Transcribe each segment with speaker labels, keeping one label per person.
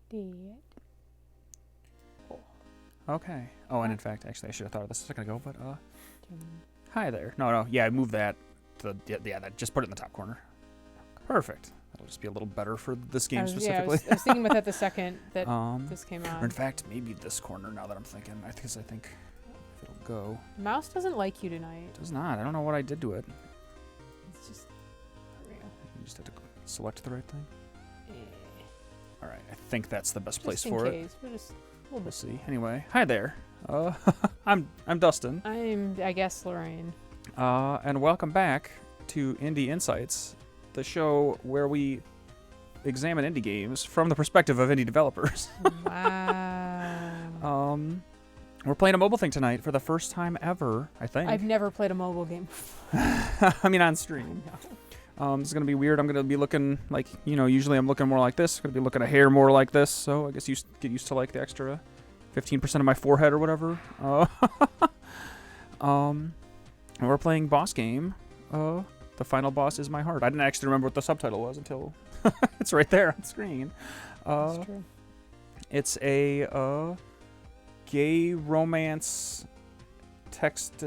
Speaker 1: Dad. Oh.
Speaker 2: Okay. Oh, and in fact, actually, I should have thought of this a second ago, but, hi there. No, yeah, move that to the, yeah, that, just put it in the top corner. Perfect. That'll just be a little better for this game specifically.
Speaker 1: I was thinking about that the second that this came
Speaker 2: Or
Speaker 1: on.
Speaker 2: in fact, maybe this corner now that I'm thinking. I think if it'll go.
Speaker 1: Mouse doesn't like you tonight.
Speaker 2: It does not. I don't know what I did to it.
Speaker 1: It's just real.
Speaker 2: You just have to select the right thing.
Speaker 1: Eh.
Speaker 2: All right. I think that's the best place
Speaker 1: Just
Speaker 2: for
Speaker 1: in
Speaker 2: it.
Speaker 1: case.
Speaker 2: We'll see. Anyway, hi there. I'm Dustin.
Speaker 1: I guess, Lorraine.
Speaker 2: And welcome back to Indie Insights, the show where we examine indie games from the perspective of indie developers.
Speaker 1: Wow.
Speaker 2: We're playing a mobile thing tonight for the first time ever, I think.
Speaker 1: I've never played a mobile game.
Speaker 2: I mean, on stream. It's going to be weird. I'm going to be looking like, usually I'm looking more like this. I'm going to be looking a hair more like this. So I guess you get used to like the extra 15% of my forehead or whatever. And we're playing Bossgame. The final boss is my heart. I didn't actually remember what the subtitle was until it's right there on screen.
Speaker 1: That's true.
Speaker 2: It's a gay romance text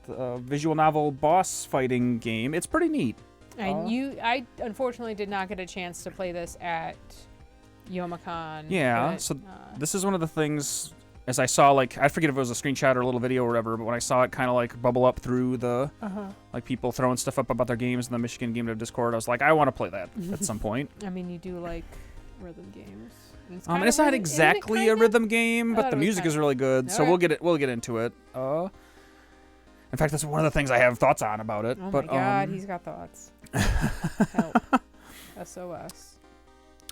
Speaker 2: visual novel boss fighting game. It's pretty neat.
Speaker 1: And I unfortunately did not get a chance to play this at Youmacon.
Speaker 2: Yeah,
Speaker 1: but,
Speaker 2: so this is one of the things, as I saw, like, I forget if it was a screenshot or a little video or whatever, but when I saw it kind of like bubble up through the, like, people throwing stuff up about their games in the Michigan Game Dev Discord, I was like, I want to play that at some point.
Speaker 1: I mean, you do like rhythm games.
Speaker 2: And it's not exactly a rhythm game, but the music is really good, so
Speaker 1: Okay.
Speaker 2: we'll get into it. In fact, that's one of the things I have thoughts on about it.
Speaker 1: Oh
Speaker 2: but,
Speaker 1: my god, he's got thoughts. Help. SOS.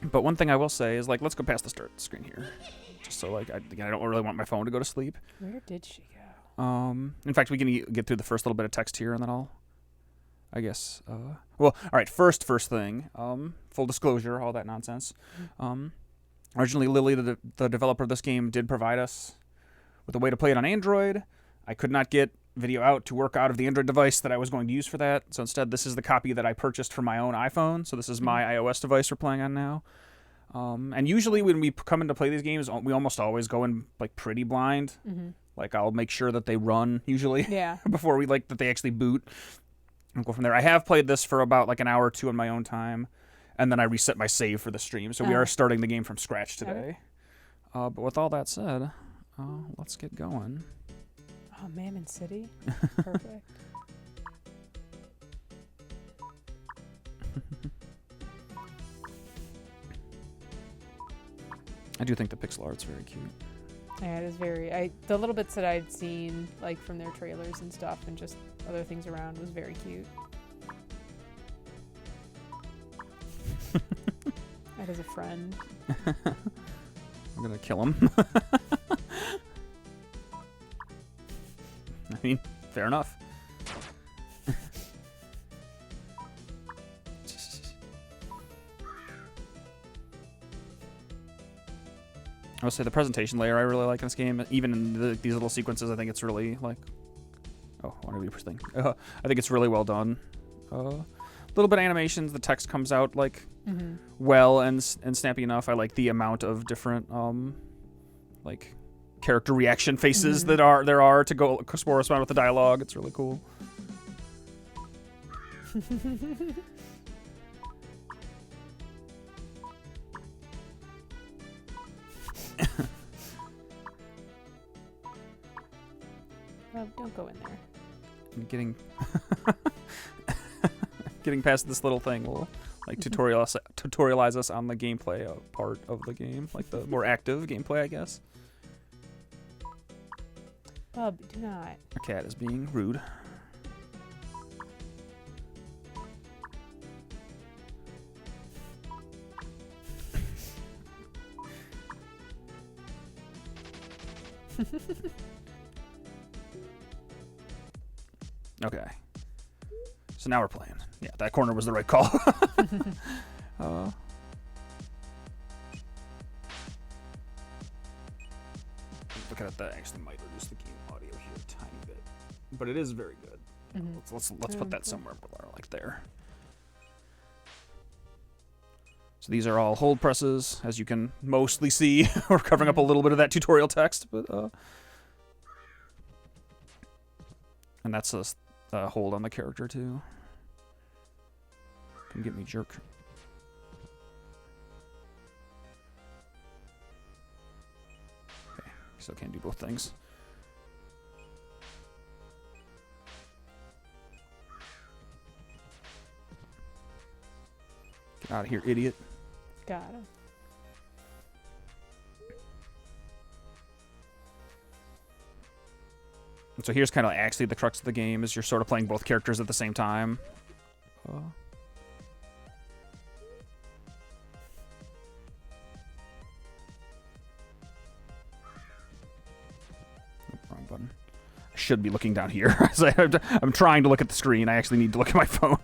Speaker 2: But one thing I will say is, like, let's go past the start screen here. Just so, like, I don't really want my phone to go to sleep.
Speaker 1: Where did she go?
Speaker 2: In fact, we can get through the first little bit of text here, and then I'll, I guess, well, all right, first thing, full disclosure, all that nonsense. Originally, Lily, the developer of this game, did provide us with a way to play it on Android. I could not get video out to work out of the Android device that I was going to use for that, so instead this is the copy that I purchased for my own iPhone, so this is my iOS device we're playing on now. And usually when we come in to play these games, we almost always go in, like, pretty blind. Like, I'll make sure that they run, usually, before that they actually boot, and go from there. I have played this for about, like, an hour or two on my own time, and then I reset my save for the stream, so we are starting the game from scratch today. But with all that said, let's get going.
Speaker 1: Oh, Mammon City? Perfect.
Speaker 2: I do think the pixel art's very cute.
Speaker 1: Yeah, it is very... the little bits that I'd seen, like, from their trailers and stuff and just other things around was very cute. That is a friend.
Speaker 2: I'm gonna kill him. I mean, fair enough. I would say the presentation layer I really like in this game. Even in these little sequences, I think it's really, like... Oh, I want to read first thing. I think it's really well done. Little bit of animations. The text comes out, like, well and snappy enough. I like the amount of different, like, character reaction faces there are to go correspond with the dialogue. It's really cool.
Speaker 1: Well, don't go in there.
Speaker 2: I'm getting past this little thing will, like, tutorialize us on the gameplay part of the game, like the more active gameplay, I guess.
Speaker 1: Bub, do not.
Speaker 2: A cat is being rude. Okay. So now we're playing. Yeah, that corner was the right call. Looking at that actually might reduce the game audio here a tiny bit, but it is very good. Let's put that somewhere more like there. So these are all hold presses, as you can mostly see. We're covering up a little bit of that tutorial text, but and that's a hold on the character too. Come get me, jerk. Okay, still can't do both things. Get out of here, idiot.
Speaker 1: Got it.
Speaker 2: And so here's kind of actually the crux of the game, is you're sort of playing both characters at the same time. Wrong button. I should be looking down here. I'm trying to look at the screen. I actually need to look at my phone.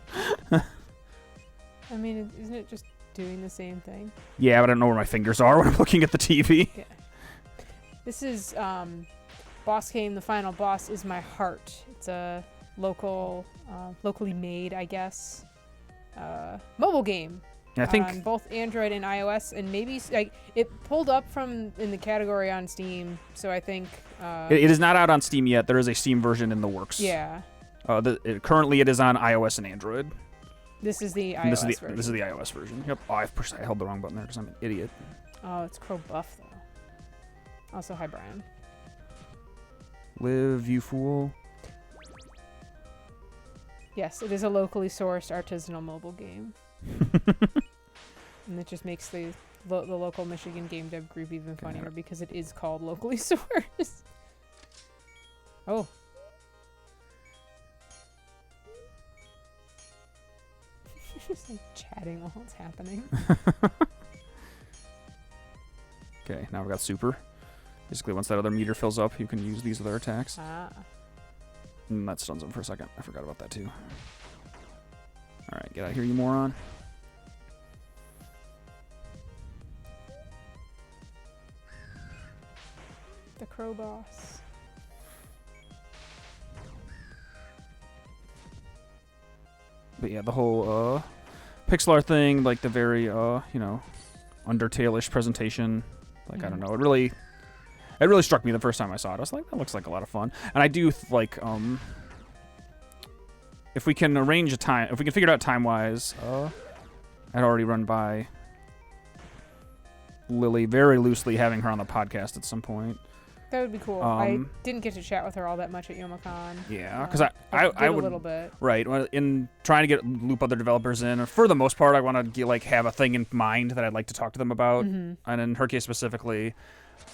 Speaker 1: I mean, isn't it just doing the same thing?
Speaker 2: Yeah, but I don't know where my fingers are when I'm looking at the TV.
Speaker 1: Yeah. This is Bossgame. The final boss is my heart. It's a locally made, I guess, mobile game.
Speaker 2: I think
Speaker 1: on both Android and iOS, and maybe like it pulled up from in the category on Steam. So I think
Speaker 2: it is not out on Steam yet. There is a Steam version in the works.
Speaker 1: Yeah.
Speaker 2: Currently, it is on iOS and Android.
Speaker 1: This is the iOS version.
Speaker 2: This is the iOS version. Yep. Oh, I held the wrong button there because I'm an idiot.
Speaker 1: Oh, it's Crow Buff though. Also, hi Brian.
Speaker 2: Live, you fool.
Speaker 1: Yes, it is a locally sourced artisanal mobile game. And it just makes the local Michigan game dev group even funnier because it is called locally sourced. Oh. Just like chatting while it's happening.
Speaker 2: Okay, now we've got super. Basically, once that other meter fills up, you can use these other attacks.
Speaker 1: Ah.
Speaker 2: And that stuns them for a second. I forgot about that too. Alright, get out of here, you moron.
Speaker 1: The crow boss.
Speaker 2: But yeah, the whole pixel art thing, like the very Undertale-ish presentation, like I don't know, it really struck me the first time I saw it. I was like, that looks like a lot of fun. And I do like if we can arrange a time, if we can figure it out time-wise, I'd already run by Lily very loosely, having her on the podcast at some point.
Speaker 1: That would be cool. I didn't get to chat with her all that much at YomaCon.
Speaker 2: Yeah, because I would
Speaker 1: a little bit.
Speaker 2: Right, in trying to loop other developers in. For the most part, I want to have a thing in mind that I'd like to talk to them about, and in her case specifically,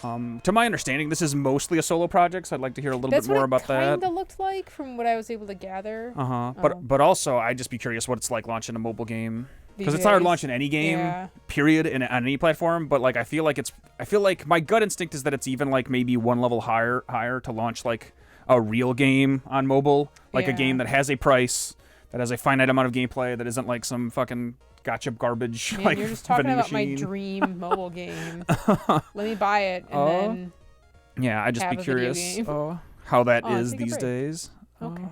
Speaker 2: to my understanding, this is mostly a solo project. So I'd like to hear a little bit more about that.
Speaker 1: That's what it kind of looked like from what I was able to gather.
Speaker 2: But also, I'd just be curious what it's like launching a mobile game. Because it's hard launching any game, period, on any platform. But like, I feel like my gut instinct is that it's even like maybe one level higher to launch like a real game on mobile, like a game that has a price, that has a finite amount of gameplay, that isn't like some fucking gotcha garbage.
Speaker 1: Man,
Speaker 2: like
Speaker 1: you're just talking about
Speaker 2: machine.
Speaker 1: my dream mobile game. Let me buy it and then.
Speaker 2: Yeah, I'd just be curious how that is these days.
Speaker 1: Okay.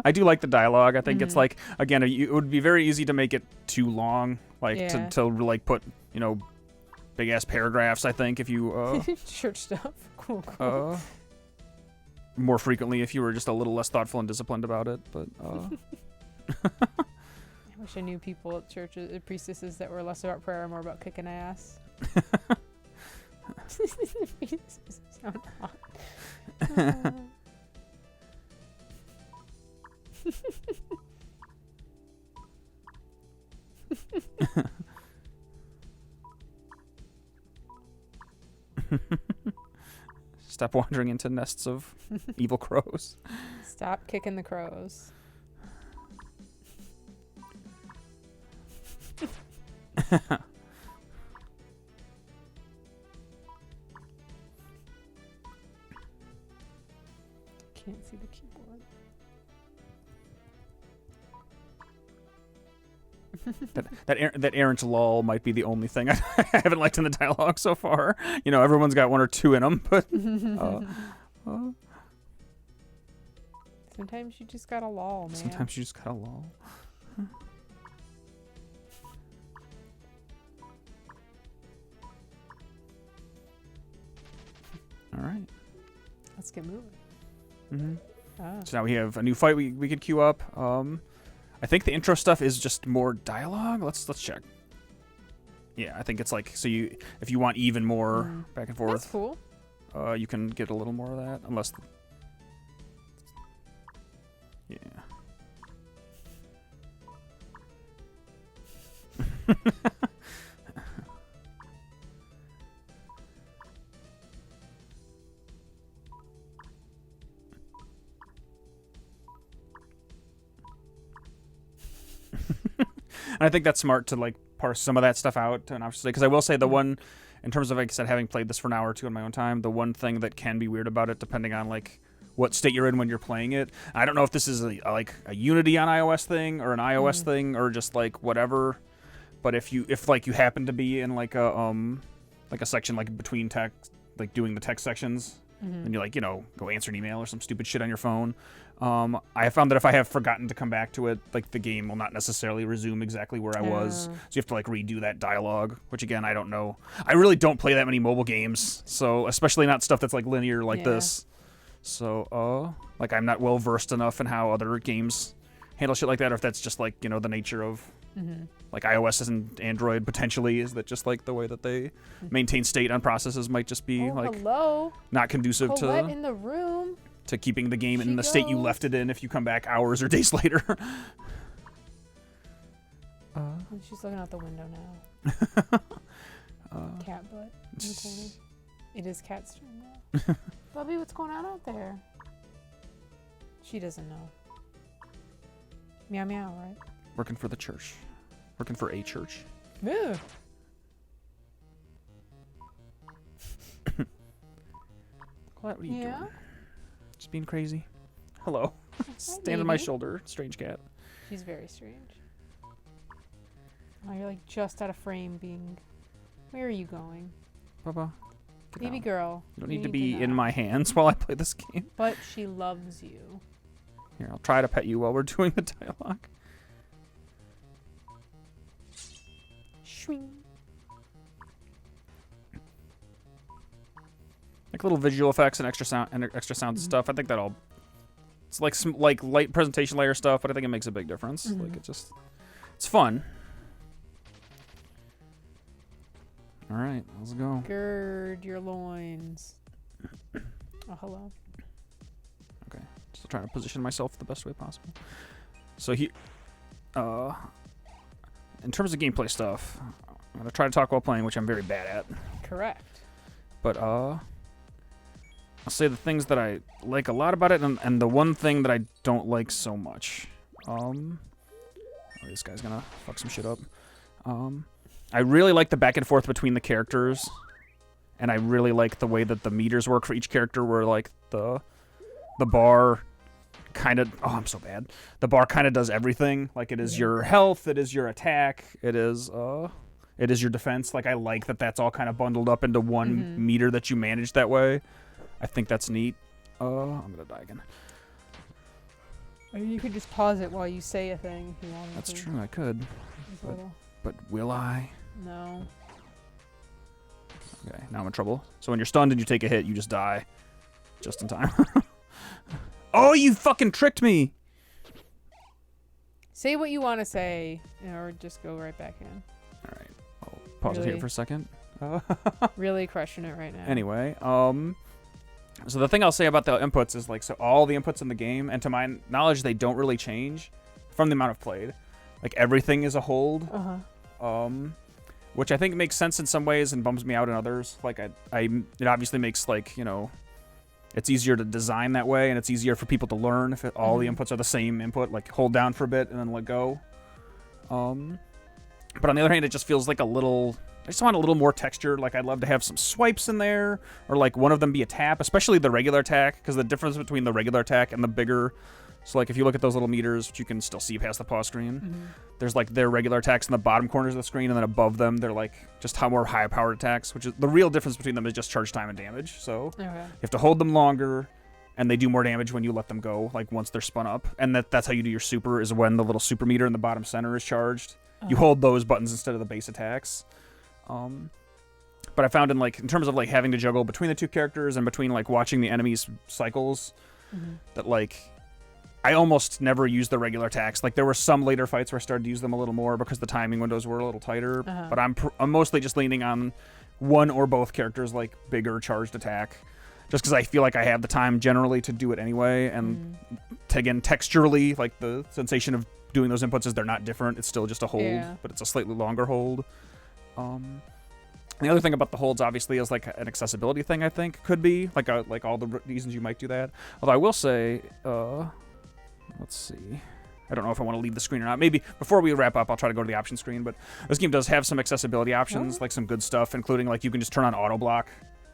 Speaker 2: I do like the dialogue. I think it's like, again, it would be very easy to make it too long, like to like put big ass paragraphs. I think if you
Speaker 1: church stuff, cool.
Speaker 2: More frequently if you were just a little less thoughtful and disciplined about it, but.
Speaker 1: I wish I knew people at churches, priestesses that were less about prayer and more about kicking ass. Sound hot.
Speaker 2: Stop wandering into nests of evil crows.
Speaker 1: Stop kicking the crows. Can't see the keyboard.
Speaker 2: that errant lull might be the only thing I haven't liked in the dialogue so far. You know, everyone's got one or two in them, but
Speaker 1: sometimes you just gotta lull, man.
Speaker 2: Sometimes you just gotta lull. All right.
Speaker 1: Let's get moving.
Speaker 2: Mm-hmm.
Speaker 1: Ah.
Speaker 2: So now we have a new fight we could queue up. I think the intro stuff is just more dialogue. Let's check. Yeah, I think it's like, so if you want even more back and forth.
Speaker 1: That's cool.
Speaker 2: You can get a little more of that, unless. Yeah. And I think that's smart to like parse some of that stuff out, and obviously, because I will say the one, in terms of, like I said, having played this for an hour or two on my own time, the one thing that can be weird about it, depending on like what state you're in when you're playing it. I don't know if this is like a Unity on iOS thing or an iOS thing or just like whatever. But if like you happen to be in like a section like between text, like doing the text sections, and you like, you know, go answer an email or some stupid shit on your phone. I have found that if I have forgotten to come back to it, like the game will not necessarily resume exactly where I was. So you have to like redo that dialogue, which again, I don't know. I really don't play that many mobile games, so especially not stuff that's like linear like this. So, like I'm not well versed enough in how other games handle shit like that, or if that's just like, you know, the nature of like iOS and Android potentially, is that just like the way that they maintain state on processes might just be not conducive
Speaker 1: Colette in the room.
Speaker 2: To keeping the game in the state you left it in if you come back hours or days later.
Speaker 1: She's looking out the window now. Cat butt in the corner. It is Cat's turn now. Bubby, what's going on out there? She doesn't know. Meow meow, right?
Speaker 2: Working for the church. Working for a church.
Speaker 1: Moo.
Speaker 2: What are you doing?
Speaker 1: Yeah?
Speaker 2: Just being crazy. Hello. Stand on my shoulder, strange cat.
Speaker 1: She's very strange. Oh, you're like just out of frame being... Where are you going?
Speaker 2: Bubba.
Speaker 1: Baby girl.
Speaker 2: You don't need to be in my hands while I play this game.
Speaker 1: But she loves you.
Speaker 2: Here, I'll try to pet you while we're doing the dialogue.
Speaker 1: Shwing.
Speaker 2: Like little visual effects and extra sound stuff. I think that all, it's like some like light presentation layer stuff, but I think it makes a big difference. Like it's fun. All right, let's go.
Speaker 1: Gird your loins. Oh, hello.
Speaker 2: Okay, just trying to position myself the best way possible. So in terms of gameplay stuff, I'm gonna try to talk while playing, which I'm very bad at.
Speaker 1: Correct.
Speaker 2: But I'll say the things that I like a lot about it, and the one thing that I don't like so much. Oh, this guy's gonna fuck some shit up. I really like the back and forth between the characters, and I really like the way that the meters work for each character, where like the bar kind of, oh, I'm so bad. The bar kind of does everything. Like it is your health, it is your attack, it is your defense. Like I like that that's all kind of bundled up into one meter that you manage that way. I think that's neat. I'm gonna die again.
Speaker 1: Or you could just pause it while you say a thing if you wanted to.
Speaker 2: That's true, I could. But will I?
Speaker 1: No.
Speaker 2: Okay, now I'm in trouble. So when you're stunned and you take a hit, you just die. Just in time. Oh, you fucking tricked me!
Speaker 1: Say what you want to say, or just go right back in.
Speaker 2: Alright, I'll pause it here for a second.
Speaker 1: Really crushing it right now.
Speaker 2: Anyway, so the thing I'll say about the inputs is like, so all the inputs in the game, and to my knowledge, they don't really change from the amount I've played. Like everything is a hold. Which I think makes sense in some ways and bums me out in others. Like it obviously makes like, you know, it's easier to design that way, and it's easier for people to learn if all the inputs are the same input, like hold down for a bit and then let go. But on the other hand, it just feels like I just want a little more texture. Like I'd love to have some swipes in there, or like one of them be a tap, especially the regular attack, because the difference between the regular attack and the bigger So like if you look at those little meters, which you can still see past the pause screen, there's like their regular attacks in the bottom corners of the screen, and then above them they're like just how more high-powered attacks, which is the real difference between them is just charge time and damage. So you have to hold them longer, and they do more damage when you let them go, like once they're spun up. And that's how you do your super, is when the little super meter in the bottom center is charged. You hold those buttons instead of the base attacks. But I found in terms of like having to juggle between the two characters and between like watching the enemies' cycles, that like I almost never used the regular attacks. Like there were some later fights where I started to use them a little more because the timing windows were a little tighter. But I'm mostly just leaning on one or both characters' like bigger charged attack, just because I feel like I have the time generally to do it anyway. And again, texturally, like the sensation of doing those inputs is they're not different. It's still just a hold, but it's a slightly longer hold. The other thing about the holds, obviously, is like an accessibility thing. I think could be like all the reasons you might do that. Although I will say, let's see. I don't know if I want to leave the screen or not. Maybe before we wrap up, I'll try to go to the option screen. But this game does have some accessibility options, like some good stuff, including like you can just turn on auto block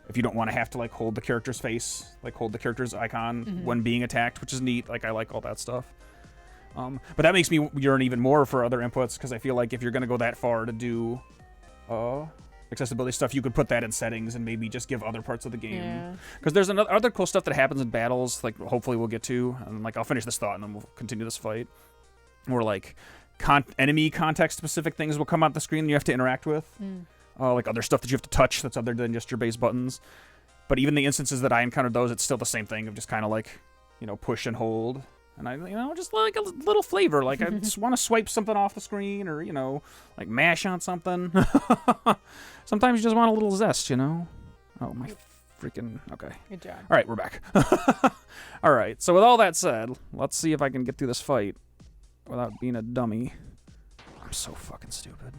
Speaker 2: if you don't want to have to like hold the character's face, like hold the character's icon when being attacked, which is neat. Like I like all that stuff. But that makes me yearn even more for other inputs, because I feel like if you're going to go that far to do accessibility stuff, you could put that in settings and maybe just give other parts of the game. Because there's other cool stuff that happens in battles, like hopefully we'll get to, and like I'll finish this thought and then we'll continue this fight, where like enemy context specific things will come out the screen you have to interact with, like other stuff that you have to touch that's other than just your base buttons. But even the instances that I encountered those, it's still the same thing of just kind of like, push and hold. And I, just like a little flavor. Like I just want to swipe something off the screen, or like mash on something. Sometimes you just want a little zest, Oh my freaking okay.
Speaker 1: Good job.
Speaker 2: All right, we're back. All right. So with all that said, let's see if I can get through this fight without being a dummy. I'm so fucking stupid.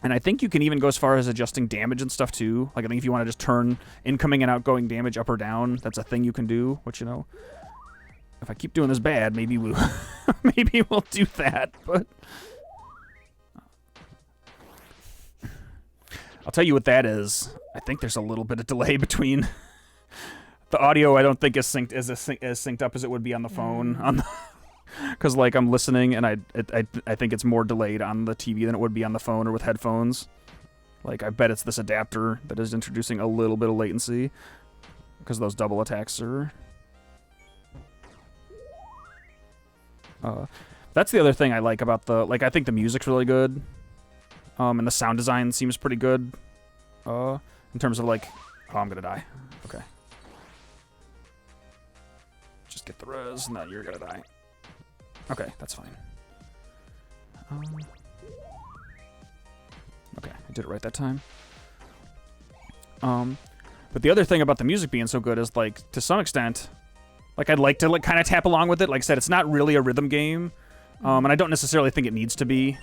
Speaker 2: And I think you can even go as far as adjusting damage and stuff too. Like I think if you want to just turn incoming and outgoing damage up or down, that's a thing you can do. Which if I keep doing this bad, maybe we'll do that. But I'll tell you what that is. I think there's a little bit of delay between the audio. I don't think is synced as synced up as it would be on the phone. Because like I'm listening, and I think it's more delayed on the TV than it would be on the phone or with headphones. Like I bet it's this adapter that is introducing a little bit of latency, because those double attacks are. That's the other thing I like about I think the music's really good, and the sound design seems pretty good, in terms of like, oh, I'm gonna die. Okay. Just get the res, and then you're gonna die. Okay, that's fine. Okay, I did it right that time. But the other thing about the music being so good is, like, to some extent, like, I'd like to, like, kind of tap along with it. Like I said, it's not really a rhythm game, and I don't necessarily think it needs to be.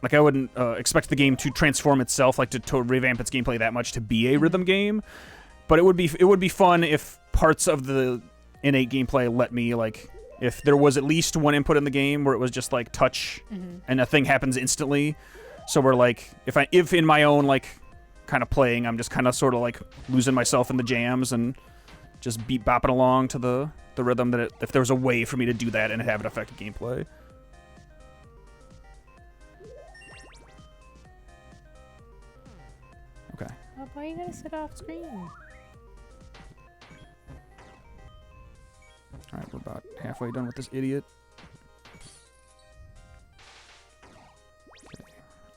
Speaker 2: Like, I wouldn't expect the game to transform itself, like, to revamp its gameplay that much to be a rhythm game. But it would be fun if parts of the innate gameplay let me, like, if there was at least one input in the game where it was just like touch and a thing happens instantly. So we're like, if in my own like kind of playing, I'm just kind of sort of like losing myself in the jams and just bopping along to the rhythm, that if there was a way for me to do that and have it affect gameplay. Okay.
Speaker 1: Oh, why you gotta sit off screen?
Speaker 2: Alright, we're about halfway done with this idiot. Okay.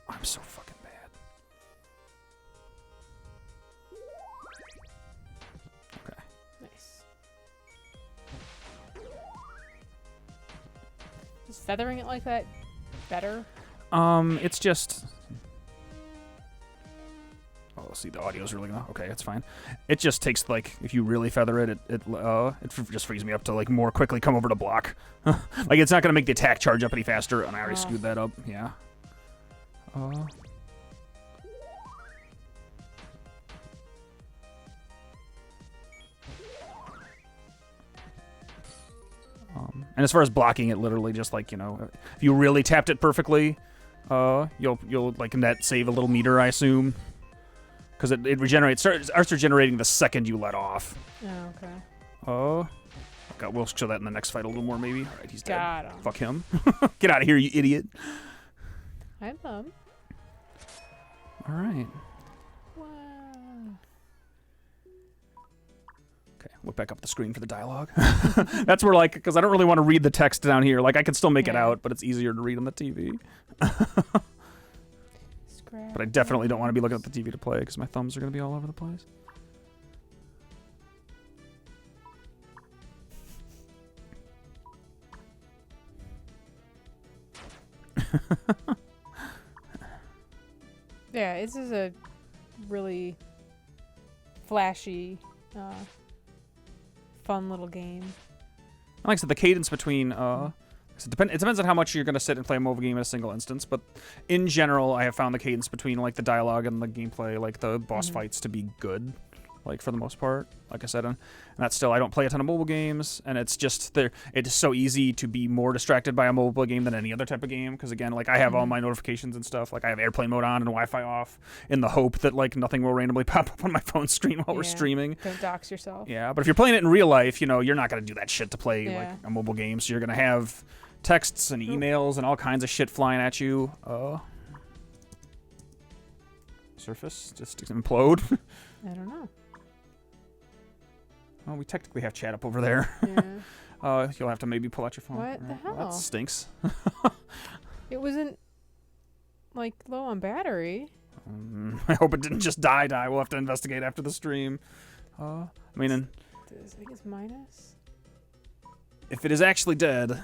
Speaker 2: I'm so fucking bad. Okay.
Speaker 1: Nice. Is feathering it like that better?
Speaker 2: It's just... Oh, see, the audio's really low. Okay, it's fine. It just takes, like, if you really feather it, it just frees me up to, like, more quickly come over to block. Like, it's not going to make the attack charge up any faster, and I already screwed that up. Yeah. And as far as blocking it, literally just, like, if you really tapped it perfectly, you'll like, net save a little meter, I assume. because it regenerates, starts regenerating the second you let off.
Speaker 1: Oh, okay.
Speaker 2: Oh. God, we'll show that in the next fight a little more, maybe. All right, he's dead.
Speaker 1: Got him.
Speaker 2: Fuck him. Get out of here, you idiot.
Speaker 1: Hi, Mom.
Speaker 2: All right.
Speaker 1: Wow.
Speaker 2: Okay, look back up the screen for the dialogue. That's where, like, because I don't really want to read the text down here. Like, I can still make it out, but it's easier to read on the TV. But I definitely don't want to be looking at the TV to play because my thumbs are going to be all over the place.
Speaker 1: Yeah, this is a really flashy, fun little game.
Speaker 2: Like I said, the cadence between it depends on how much you're going to sit and play a mobile game in a single instance, but in general, I have found the cadence between like the dialogue and the gameplay, like the boss fights, to be good, like for the most part. Like I said, and that's still, I don't play a ton of mobile games, and it's just it's so easy to be more distracted by a mobile game than any other type of game, because again, like I have all my notifications and stuff, like I have airplane mode on and Wi-Fi off in the hope that like nothing will randomly pop up on my phone screen while we're streaming.
Speaker 1: Don't dox yourself.
Speaker 2: Yeah, but if you're playing it in real life, you know, you're not going to do that shit to play like a mobile game, so you're going to have texts and emails and all kinds of shit flying at you. Surface just implode.
Speaker 1: I don't know.
Speaker 2: Well, we technically have chat up over there.
Speaker 1: Yeah.
Speaker 2: You'll have to maybe pull out your phone.
Speaker 1: What the hell?
Speaker 2: Well, that stinks.
Speaker 1: It wasn't like low on battery.
Speaker 2: I hope it didn't just die. We'll have to investigate after the stream. I mean,
Speaker 1: I guess minus.
Speaker 2: if it is actually dead,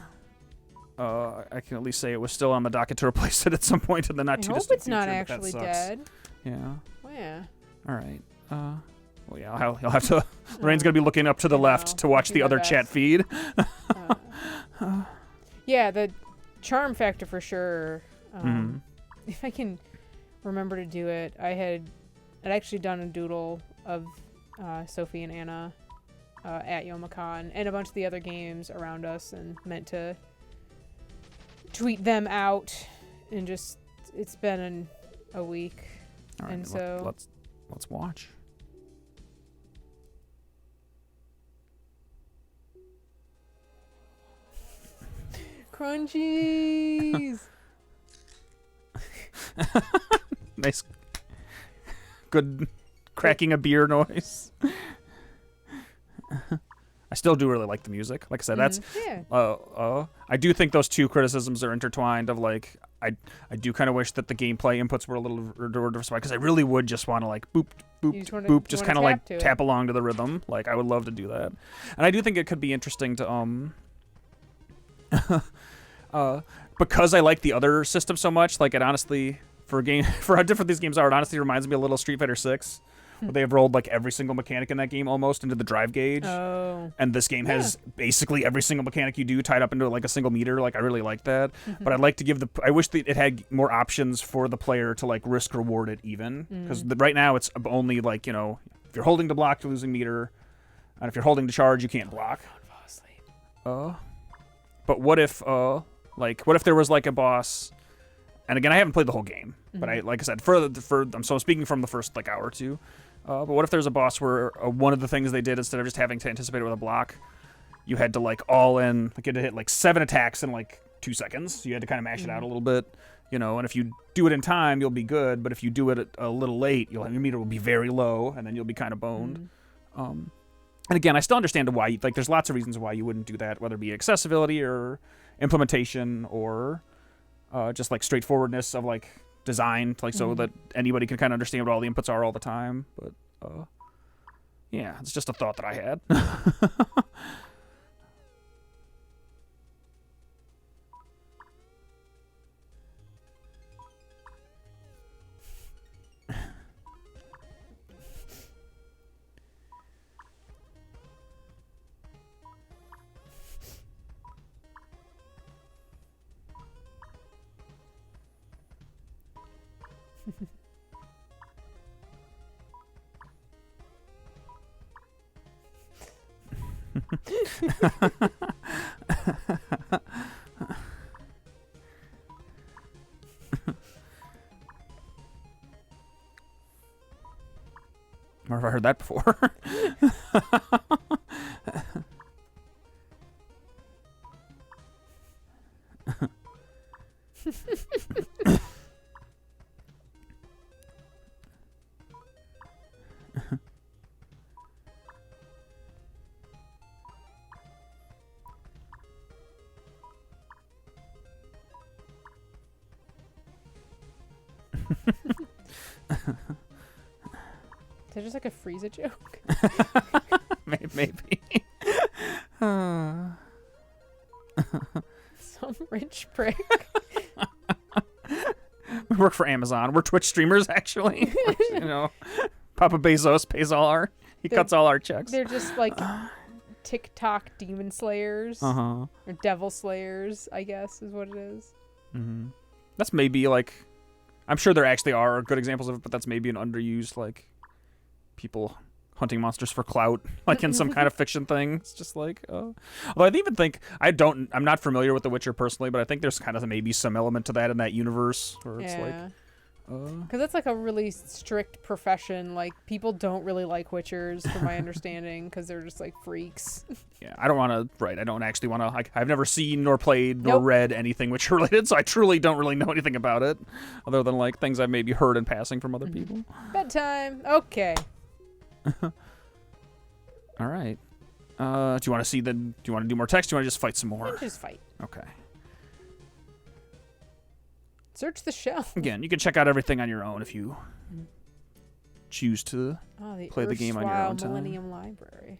Speaker 2: I can at least say it was still on the docket to replace it at some point in the not too distant future.
Speaker 1: I hope it's not actually dead.
Speaker 2: Yeah.
Speaker 1: Well, yeah.
Speaker 2: All right. Well, yeah, I'll have to. Lorraine's gonna be looking up to the left to watch the other chat feed.
Speaker 1: Yeah, the charm factor for sure. If I can remember to do it, I'd actually done a doodle of Sophie and Anna at Youmacon and a bunch of the other games around us, and meant to tweet them out. And just, it's been a week,
Speaker 2: all right,
Speaker 1: and so
Speaker 2: let's watch.
Speaker 1: Crunchies.
Speaker 2: Nice, good cracking a beer noise. I still do really like the music. Like I said, that's I do think those two criticisms are intertwined. Of like, I do kind of wish that the gameplay inputs were a little diversified, because I really would just want to like boop boop boop, just kind of like tap along to the rhythm. Like I would love to do that, and I do think it could be interesting to because I like the other system so much. Like it honestly, for how different these games are, it honestly reminds me a little Street Fighter 6. Where they have rolled like every single mechanic in that game almost into the drive gauge.
Speaker 1: Oh.
Speaker 2: And this game has basically every single mechanic you do tied up into like a single meter. Like I really like that. But I'd like to I wish that it had more options for the player to like risk reward it even. Because right now it's only like, you know, if you're holding to block, you're losing meter. And if you're holding to charge, you can't block.
Speaker 1: Fall asleep.
Speaker 2: But what if what if there was like a boss? And again, I haven't played the whole game, but like I said, I'm speaking from the first like hour or two. But what if there's a boss where one of the things they did, instead of just having to anticipate it with a block, you had to like all in, like you had to hit like 7 attacks in like 2 seconds. So you had to kind of mash it out a little bit, you know. And if you do it in time, you'll be good. But if you do it a little late, your meter will be very low, and then you'll be kind of boned. And again, I still understand why. Like, there's lots of reasons why you wouldn't do that, whether it be accessibility or implementation or just like straightforwardness of like design, like so that anybody can kind of understand what all the inputs are all the time. But yeah, it's just a thought that I had. that before.
Speaker 1: Is that just like a Frieza joke?
Speaker 2: Maybe.
Speaker 1: Some rich prick.
Speaker 2: We work for Amazon. We're Twitch streamers, actually. You know, Papa Bezos pays all our. He cuts all our checks.
Speaker 1: They're just like TikTok demon slayers or devil slayers, I guess, is what it is.
Speaker 2: Mm-hmm. That's maybe like, I'm sure there actually are good examples of it, but that's maybe an underused like people hunting monsters for clout, like in some kind of fiction thing. It's just like, although I even think I'm not familiar with The Witcher personally, but I think there's kind of maybe some element to that in that universe where it's like,
Speaker 1: because it's like a really strict profession. Like people don't really like Witchers, from my understanding, because they're just like freaks.
Speaker 2: Yeah, I don't actually want to. Like, I've never seen nor played nor read anything Witcher related, so I truly don't really know anything about it, other than like things I've maybe heard in passing from other people.
Speaker 1: Bedtime. Okay.
Speaker 2: All right. Do you want to see the? Do you want to do more text? Do you want to just fight some more?
Speaker 1: Just fight.
Speaker 2: Okay.
Speaker 1: Search the shelf.
Speaker 2: Again, you can check out everything on your own if you choose to play the game on your own time.
Speaker 1: Millennium Library.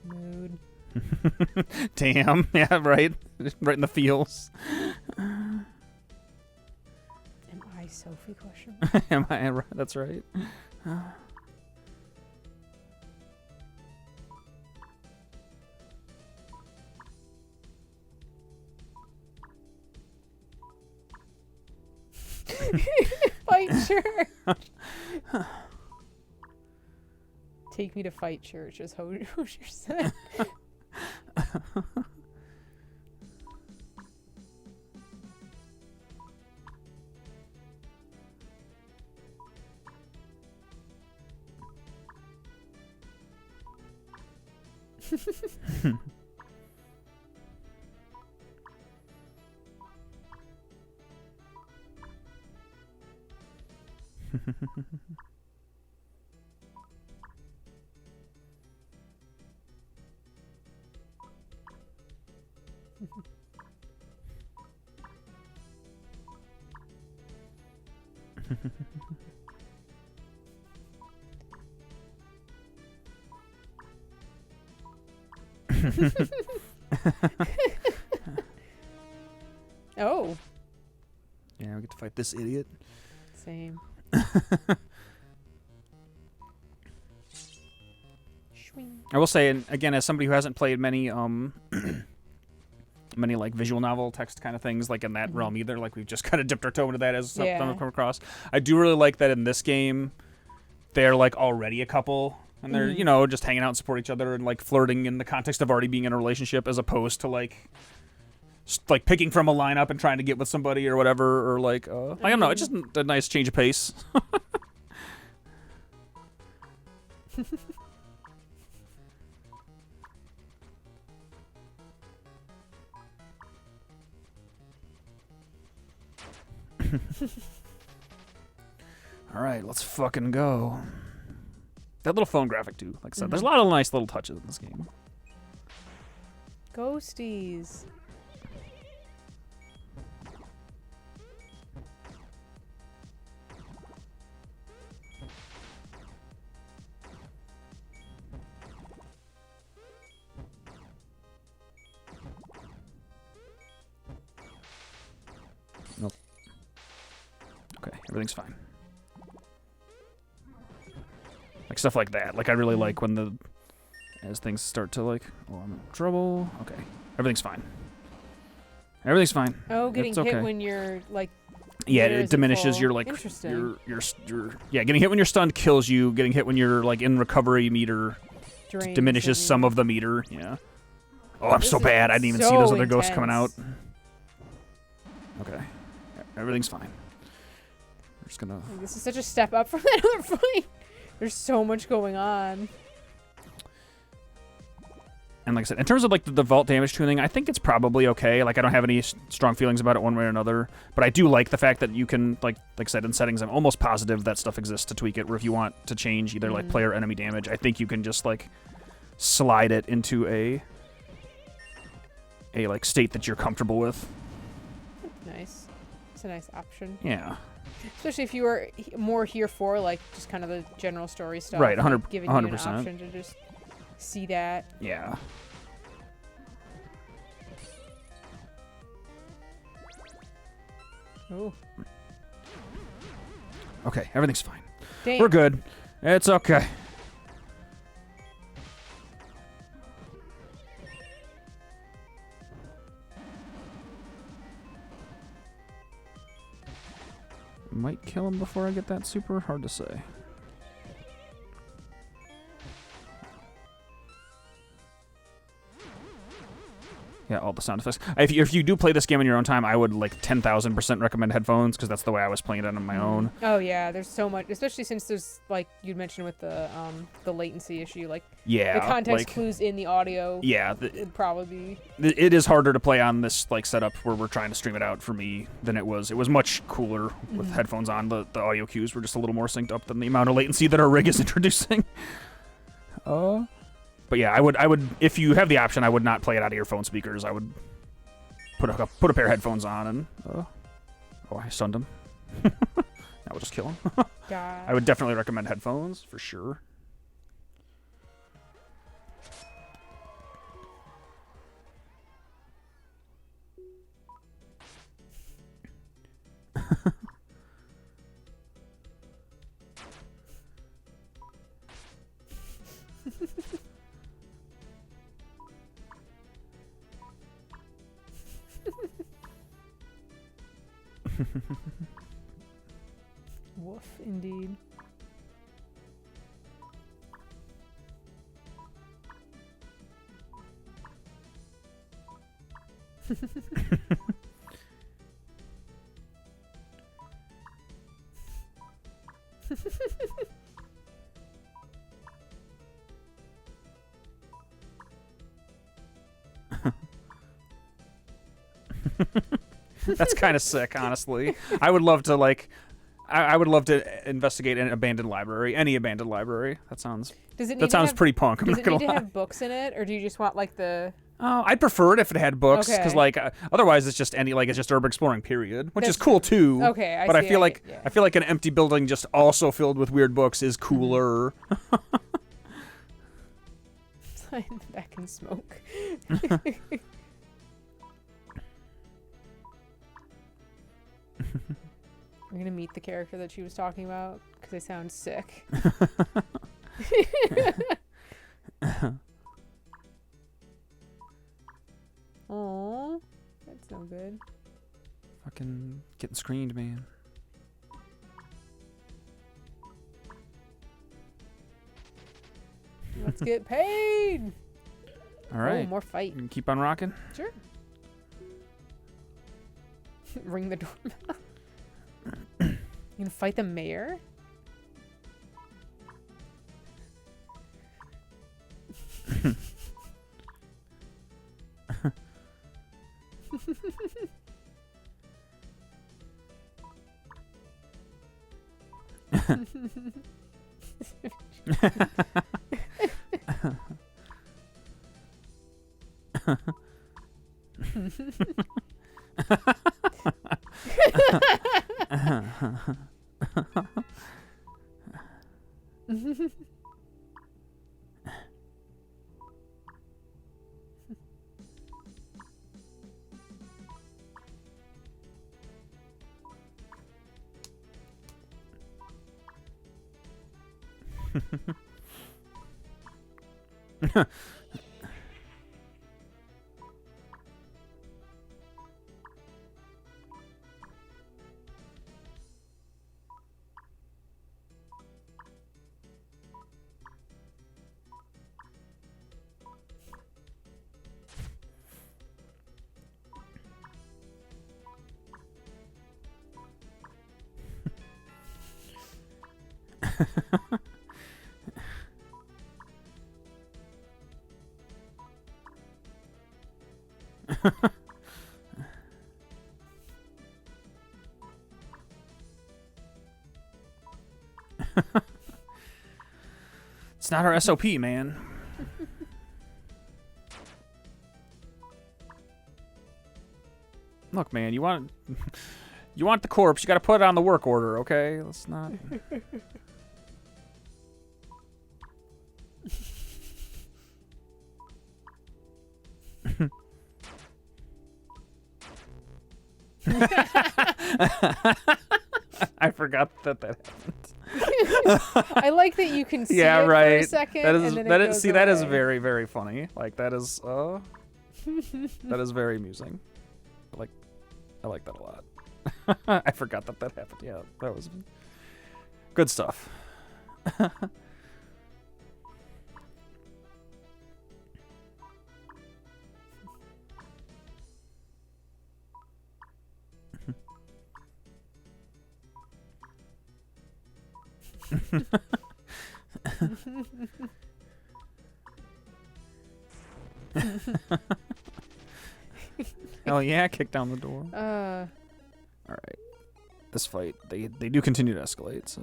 Speaker 1: Mood.
Speaker 2: Damn. Yeah, right. Right in the feels.
Speaker 1: Am I Sophie? Question.
Speaker 2: Am I? That's right.
Speaker 1: Fight church. Take me to fight church, as Hoosier said. Oh.
Speaker 2: Yeah, we get to fight this idiot.
Speaker 1: Same.
Speaker 2: I will say, and again, as somebody who hasn't played many many like visual novel text kind of things like in that realm either, like we've just kind of dipped our toe into that as something I've come across. I do really like that in this game they're like already a couple and they're you know just hanging out and support each other and like flirting in the context of already being in a relationship, as opposed to like picking from a lineup and trying to get with somebody or whatever, or like I don't know, it's just a nice change of pace. All right, let's fucking go. That little phone graphic too, like I said, there's a lot of nice little touches in this game.
Speaker 1: Ghosties.
Speaker 2: Nope. Okay, everything's fine. Like stuff like that. Like I really like when as things start to like, oh, I'm in trouble. Okay, everything's fine. Everything's fine.
Speaker 1: Oh, getting
Speaker 2: It's okay.
Speaker 1: hit when you're like.
Speaker 2: Yeah,
Speaker 1: meter
Speaker 2: it
Speaker 1: isn't
Speaker 2: diminishes
Speaker 1: full.
Speaker 2: your like
Speaker 1: Interesting.
Speaker 2: your yeah. Getting hit when you're stunned kills you. Getting hit when you're like in recovery meter
Speaker 1: Drains
Speaker 2: diminishes
Speaker 1: the
Speaker 2: some
Speaker 1: meter.
Speaker 2: of the meter. Yeah. Oh, I'm
Speaker 1: This
Speaker 2: so
Speaker 1: is
Speaker 2: bad. I didn't even see
Speaker 1: so
Speaker 2: those other ghosts coming out.
Speaker 1: intense.
Speaker 2: Okay, everything's fine. We're just gonna.
Speaker 1: Like, this is such a step up from that other fight. There's so much going on.
Speaker 2: And like I said, in terms of like the vault damage tuning, I think it's probably okay. Like I don't have any strong feelings about it one way or another. But I do like the fact that you can like I said in settings, I'm almost positive that stuff exists to tweak it. Where if you want to change either like player or enemy damage, I think you can just like slide it into a like state that you're comfortable with.
Speaker 1: Nice. It's a nice option.
Speaker 2: Yeah.
Speaker 1: Especially if you were more here for like just kind of the general story stuff.
Speaker 2: Right, 100%.
Speaker 1: Like, giving you an option to just see that.
Speaker 2: Yeah.
Speaker 1: Oh.
Speaker 2: Okay, everything's fine.
Speaker 1: Damn.
Speaker 2: We're good. It's okay. Might kill him before I get that super. Hard to say. Yeah, all the sound effects. If you do play this game in your own time, I would like 10,000% recommend headphones because that's the way I was playing it on my own.
Speaker 1: Oh yeah, there's so much, especially since there's like you mentioned with the latency issue. Like
Speaker 2: Yeah,
Speaker 1: the context
Speaker 2: like,
Speaker 1: clues in the audio.
Speaker 2: Yeah,
Speaker 1: would probably be.
Speaker 2: It is harder to play on this like setup where we're trying to stream it out for me than it was. It was much cooler with headphones on. The audio cues were just a little more synced up than the amount of latency that our rig is introducing. But yeah, I would if you have the option, I would not play it out of your phone speakers. I would put a pair of headphones on and oh, I stunned him. Now we'll just kill him.
Speaker 1: God.
Speaker 2: I would definitely recommend headphones for sure.
Speaker 1: Woof, indeed.
Speaker 2: That's kind of sick, honestly. I would love to like, I would love to investigate an abandoned library, any abandoned library. That sounds pretty punk. I'm
Speaker 1: Does
Speaker 2: not
Speaker 1: it
Speaker 2: gonna
Speaker 1: need
Speaker 2: lie.
Speaker 1: to have books in it, or do you just want like the?
Speaker 2: Oh, I'd prefer it if it had books, because
Speaker 1: Okay.
Speaker 2: like otherwise it's just it's just urban exploring period, which is
Speaker 1: That's
Speaker 2: cool too.
Speaker 1: Okay,
Speaker 2: but I
Speaker 1: see,
Speaker 2: feel like
Speaker 1: yeah.
Speaker 2: I feel like an empty building just also filled with weird books is cooler.
Speaker 1: Slide in the back and smoke. We're gonna meet the character that she was talking about because they sound sick. Aww, that's no good.
Speaker 2: Fucking getting screened, man.
Speaker 1: Let's get paid.
Speaker 2: All right,
Speaker 1: Oh, more fight.
Speaker 2: keep on rocking.
Speaker 1: Sure. Ring the doorbell. You gonna fight the mayor?
Speaker 2: It's not our SOP, man. Look, man, you want the corpse, you got to put it on the work order, okay? Let's not. I forgot that happened.
Speaker 1: I like that you can see
Speaker 2: Yeah,
Speaker 1: it
Speaker 2: right.
Speaker 1: for a second.
Speaker 2: That is
Speaker 1: and then
Speaker 2: that
Speaker 1: it
Speaker 2: is
Speaker 1: goes
Speaker 2: see that is
Speaker 1: away.
Speaker 2: very, very funny. Like that is that is very amusing. I like that a lot. I forgot that happened. Yeah, that was good stuff. Oh yeah, kick down the door. All right. This fight, they do continue to escalate, so.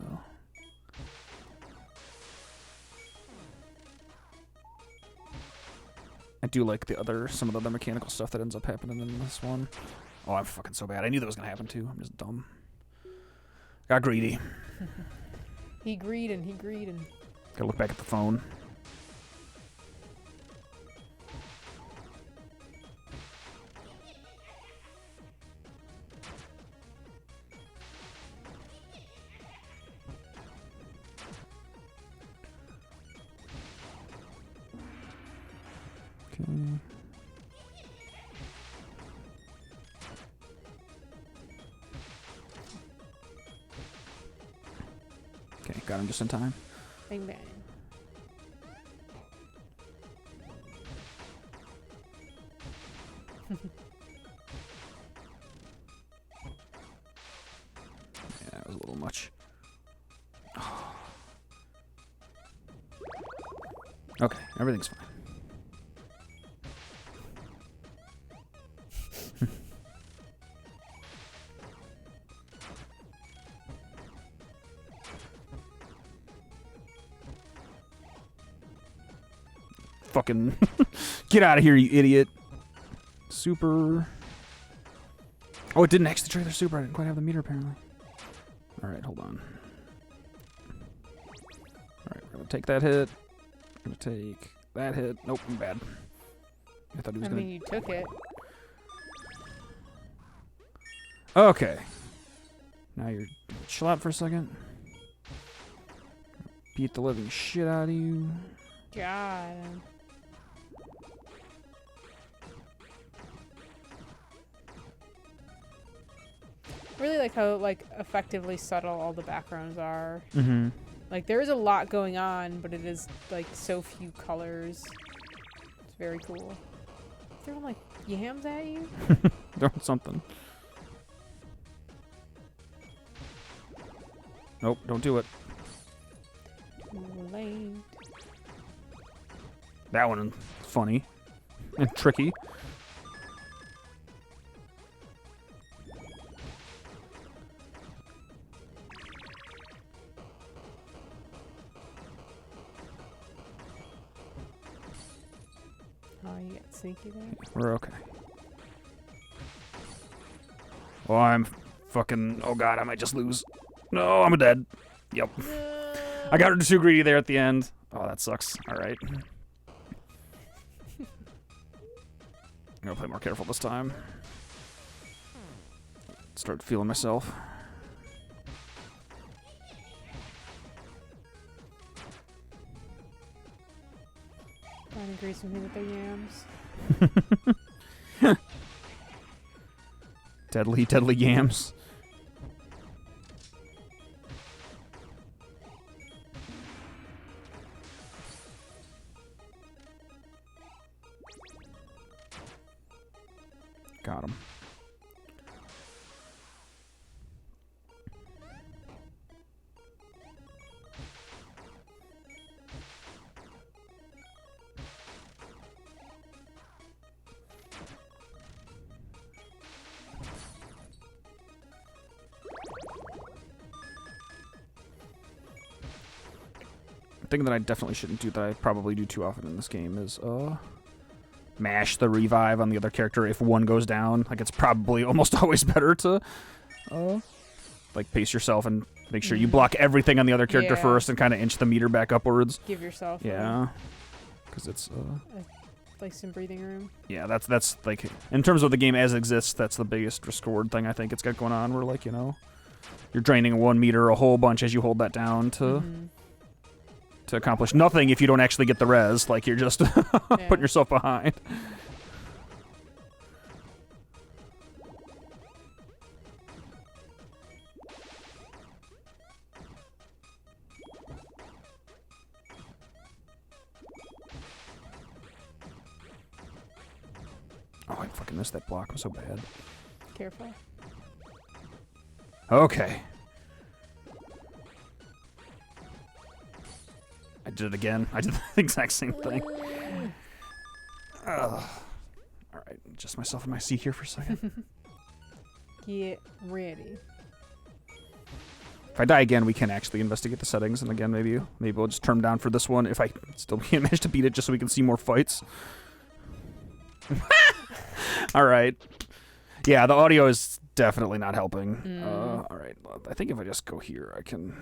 Speaker 2: I do like some of the other mechanical stuff that ends up happening in this one. Oh, I'm fucking so bad. I knew that was gonna happen too. I'm just dumb. Got greedy.
Speaker 1: He greeding.
Speaker 2: Gotta look back at the phone. Okay, got him just in time.
Speaker 1: Bang bang.
Speaker 2: Yeah, that was a little much. Okay, everything's fine. Fucking get out of here, you idiot. Super. Oh, it didn't actually trigger the super. I didn't quite have the meter, apparently. Alright, hold on. Alright, we're gonna take that hit. Gonna take that hit. Nope, I'm bad. I thought he was
Speaker 1: I
Speaker 2: gonna.
Speaker 1: mean, you took it.
Speaker 2: Okay. Now you're chill out for a second. Beat the living shit out of you.
Speaker 1: God. Really like how effectively subtle all the backgrounds are.
Speaker 2: Mm-hmm.
Speaker 1: Like there is a lot going on, but it is like so few colors. It's very cool. Throwing like yams at you?
Speaker 2: Throwing something. Nope, don't do it.
Speaker 1: Late.
Speaker 2: That one is funny and tricky.
Speaker 1: Oh, you get sneaky there?
Speaker 2: We're okay. Oh, I'm fucking... Oh, God, I might just lose. No, I'm dead. Yep. I got her too greedy there at the end. Oh, that sucks. All right. I'm going to play more careful this time. Start feeling myself.
Speaker 1: Trying to grease me with the yams.
Speaker 2: Deadly, deadly yams. Got him. thing that I definitely shouldn't do that I probably do too often in this game is mash the revive on the other character if one goes down. Like, it's probably almost always better to like pace yourself and make sure you block everything on the other character first and kind of inch the meter back upwards.
Speaker 1: Give yourself
Speaker 2: because it's
Speaker 1: like some breathing room.
Speaker 2: Yeah, that's like, in terms of the game as it exists, that's the biggest risk-reward thing I think it's got going on, where, like, you know, you're draining 1 meter a whole bunch as you hold that down to accomplish nothing if you don't actually get the res. Like, you're just putting yourself behind. Oh, I fucking missed that block. I'm so bad.
Speaker 1: Careful.
Speaker 2: Okay. I did it again. I did the exact same thing. All right, adjust myself in my seat here for a second.
Speaker 1: Get ready.
Speaker 2: If I die again, we can actually investigate the settings, and again, maybe we'll just turn them down for this one if I still can't manage to beat it, just so we can see more fights. All right. Yeah, the audio is definitely not helping. All right. I think if I just go here, I can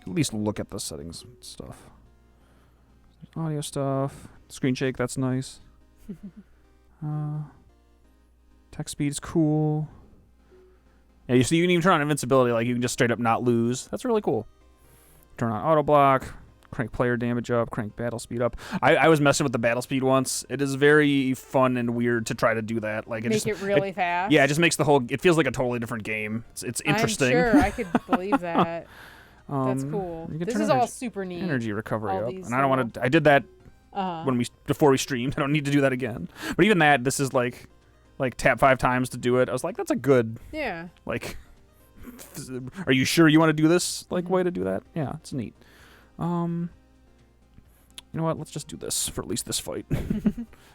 Speaker 2: at least look at the settings and stuff. Audio stuff. Screen shake, that's nice. Text speed is cool. Yeah, you see, you can even turn on invincibility, like you can just straight up not lose. That's really cool. Turn on auto block. Crank player damage up, crank battle speed up. I was messing with the battle speed once. It is very fun and weird to try to do that. Like,
Speaker 1: Make it really fast.
Speaker 2: Yeah, it just makes the whole. It feels like a totally different game. It's interesting.
Speaker 1: I'm sure I could believe that. That's cool. This is all super neat.
Speaker 2: Energy recovery up, and I don't want to. I did that before we streamed. I don't need to do that again. But even that, this is like tap 5 times to do it. I was like, that's a good.
Speaker 1: Yeah.
Speaker 2: Like, are you sure you want to do this? Like, way to do that? Yeah, it's neat. You know what? Let's just do this for at least this fight.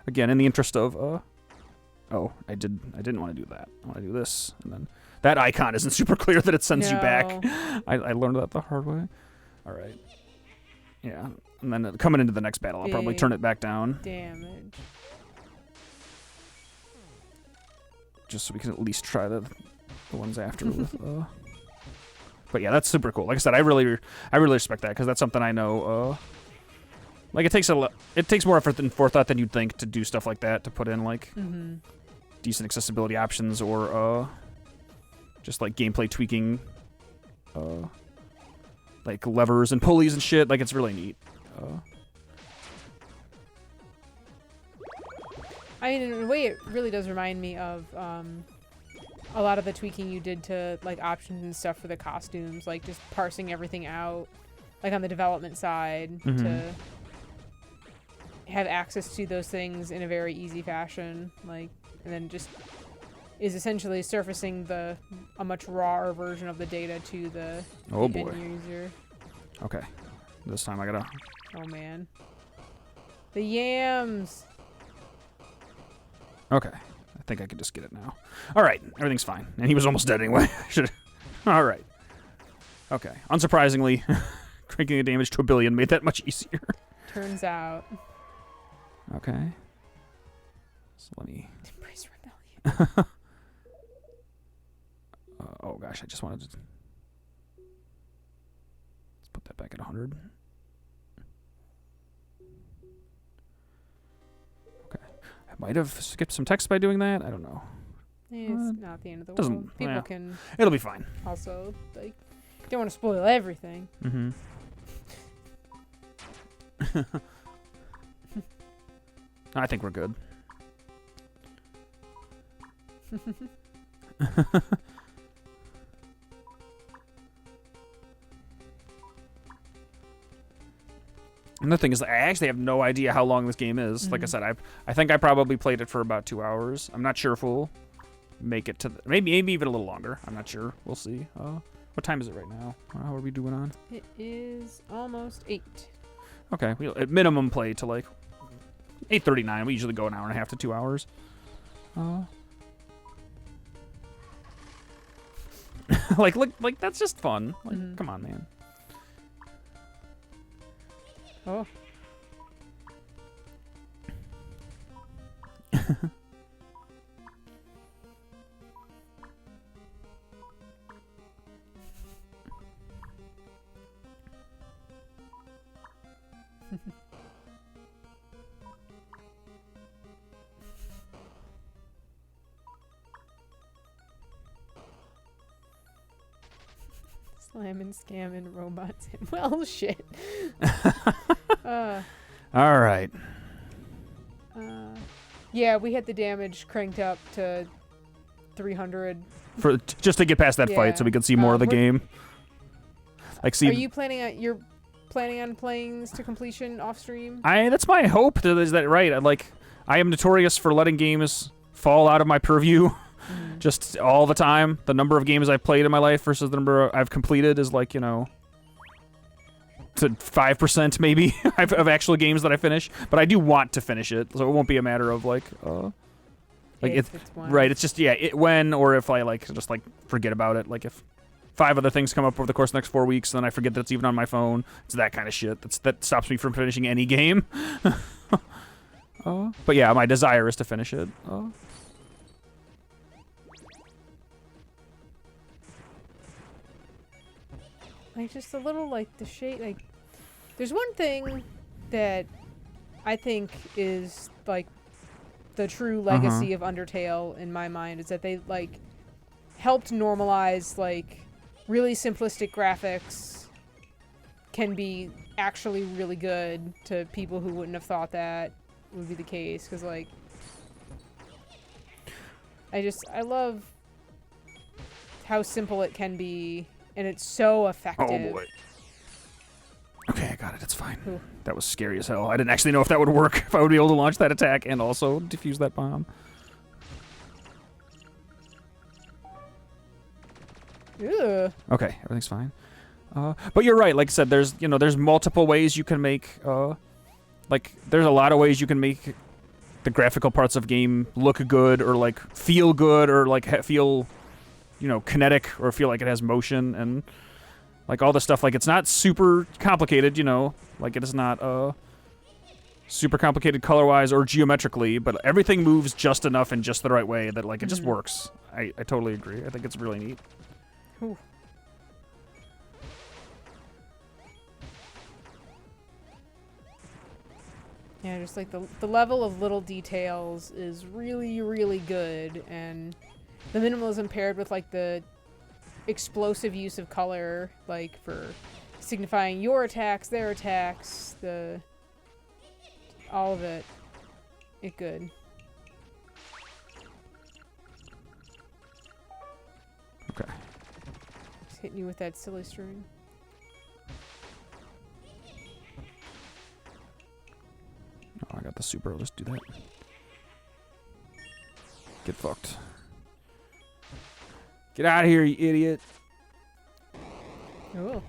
Speaker 2: Again, in the interest of oh, I didn't want to do that. I want to do this, and then that icon isn't super clear that it sends you back. I learned that the hard way. All right. Yeah, and then coming into the next battle, I'll probably turn it back down.
Speaker 1: Damage.
Speaker 2: Just so we can at least try the ones after with But yeah, that's super cool. Like I said, I really respect that, because that's something I know. Like, it takes more effort and forethought than you'd think to do stuff like that, to put in like decent accessibility options, or just like gameplay tweaking, like levers and pulleys and shit. Like, it's really neat.
Speaker 1: I mean, in a way, it really does remind me of a lot of the tweaking you did to like options and stuff for the costumes, like just parsing everything out, like on the development side, to have access to those things in a very easy fashion, like, and then just is essentially surfacing a much rawer version of the data to the end user.
Speaker 2: Okay, this time I gotta.
Speaker 1: Oh man, the yams.
Speaker 2: Okay. I think I can just get it now. All right, everything's fine. And he was almost dead anyway. All right. Okay. Unsurprisingly, cranking the damage to 1 billion made that much easier.
Speaker 1: Turns out.
Speaker 2: Okay. So let me.
Speaker 1: Embrace rebellion.
Speaker 2: Oh gosh, I just wanted to. Let's put that back at 100. Might have skipped some text by doing that. I don't know.
Speaker 1: It's not the end of the world. People can.
Speaker 2: It'll be fine.
Speaker 1: Also, like, don't want to spoil everything.
Speaker 2: I think we're good. Another thing is, I actually have no idea how long this game is. Like I said, I think I probably played it for about 2 hours. I'm not sure if we'll make it to maybe even a little longer. I'm not sure. We'll see. What time is it right now? How are we doing on?
Speaker 1: It is almost 8.
Speaker 2: Okay, we'll at minimum play to like 8:39. We usually go an hour and a half to 2 hours. Like that's just fun. Like, come on, man.
Speaker 1: Oh. Slamming, scamming, robots. Well, shit.
Speaker 2: All right.
Speaker 1: Yeah, we had the damage cranked up to 300.
Speaker 2: For just to get past that fight, so we could see more of the game. Like, see.
Speaker 1: Are you planning on playing this to completion off stream?
Speaker 2: That's my hope. Is that right? I am notorious for letting games fall out of my purview. Just all the time. The number of games I've played in my life versus the number I've completed is like, to 5% maybe of actual games that I finish. But I do want to finish it, so it won't be a matter of it's right. It's just when or if I just forget about it. Like if 5 other things come up over the course of the next 4 weeks, then I forget that it's even on my phone. It's that kind of shit. That stops me from finishing any game. But yeah, my desire is to finish it.
Speaker 1: Just a little the shade. There's one thing that I think is the true legacy of Undertale in my mind is that they helped normalize really simplistic graphics can be actually really good to people who wouldn't have thought that would be the case. Because I love how simple it can be. And it's so effective.
Speaker 2: Oh, boy. Okay, I got it. It's fine.
Speaker 1: Ooh.
Speaker 2: That was scary as hell. I didn't actually know if that would work, if I would be able to launch that attack and also defuse that bomb.
Speaker 1: Ew.
Speaker 2: Okay, everything's fine. But you're right. Like I said, there's multiple ways you can make... there's a lot of ways you can make the graphical parts of game look good or, feel good or, feel... kinetic or feel like it has motion and all this stuff. It's not super complicated, it is not super complicated color-wise or geometrically, but everything moves just enough in just the right way that it just works. I totally agree. I think it's really neat.
Speaker 1: Ooh. Yeah, just the level of little details is really, really good, and the minimalism paired with the explosive use of color, for signifying your attacks, their attacks, all of it. It good.
Speaker 2: Okay.
Speaker 1: Just hitting you with that silly string.
Speaker 2: Oh, I got the super. Let's do that. Get fucked. Get out of here, you idiot.
Speaker 1: Oh.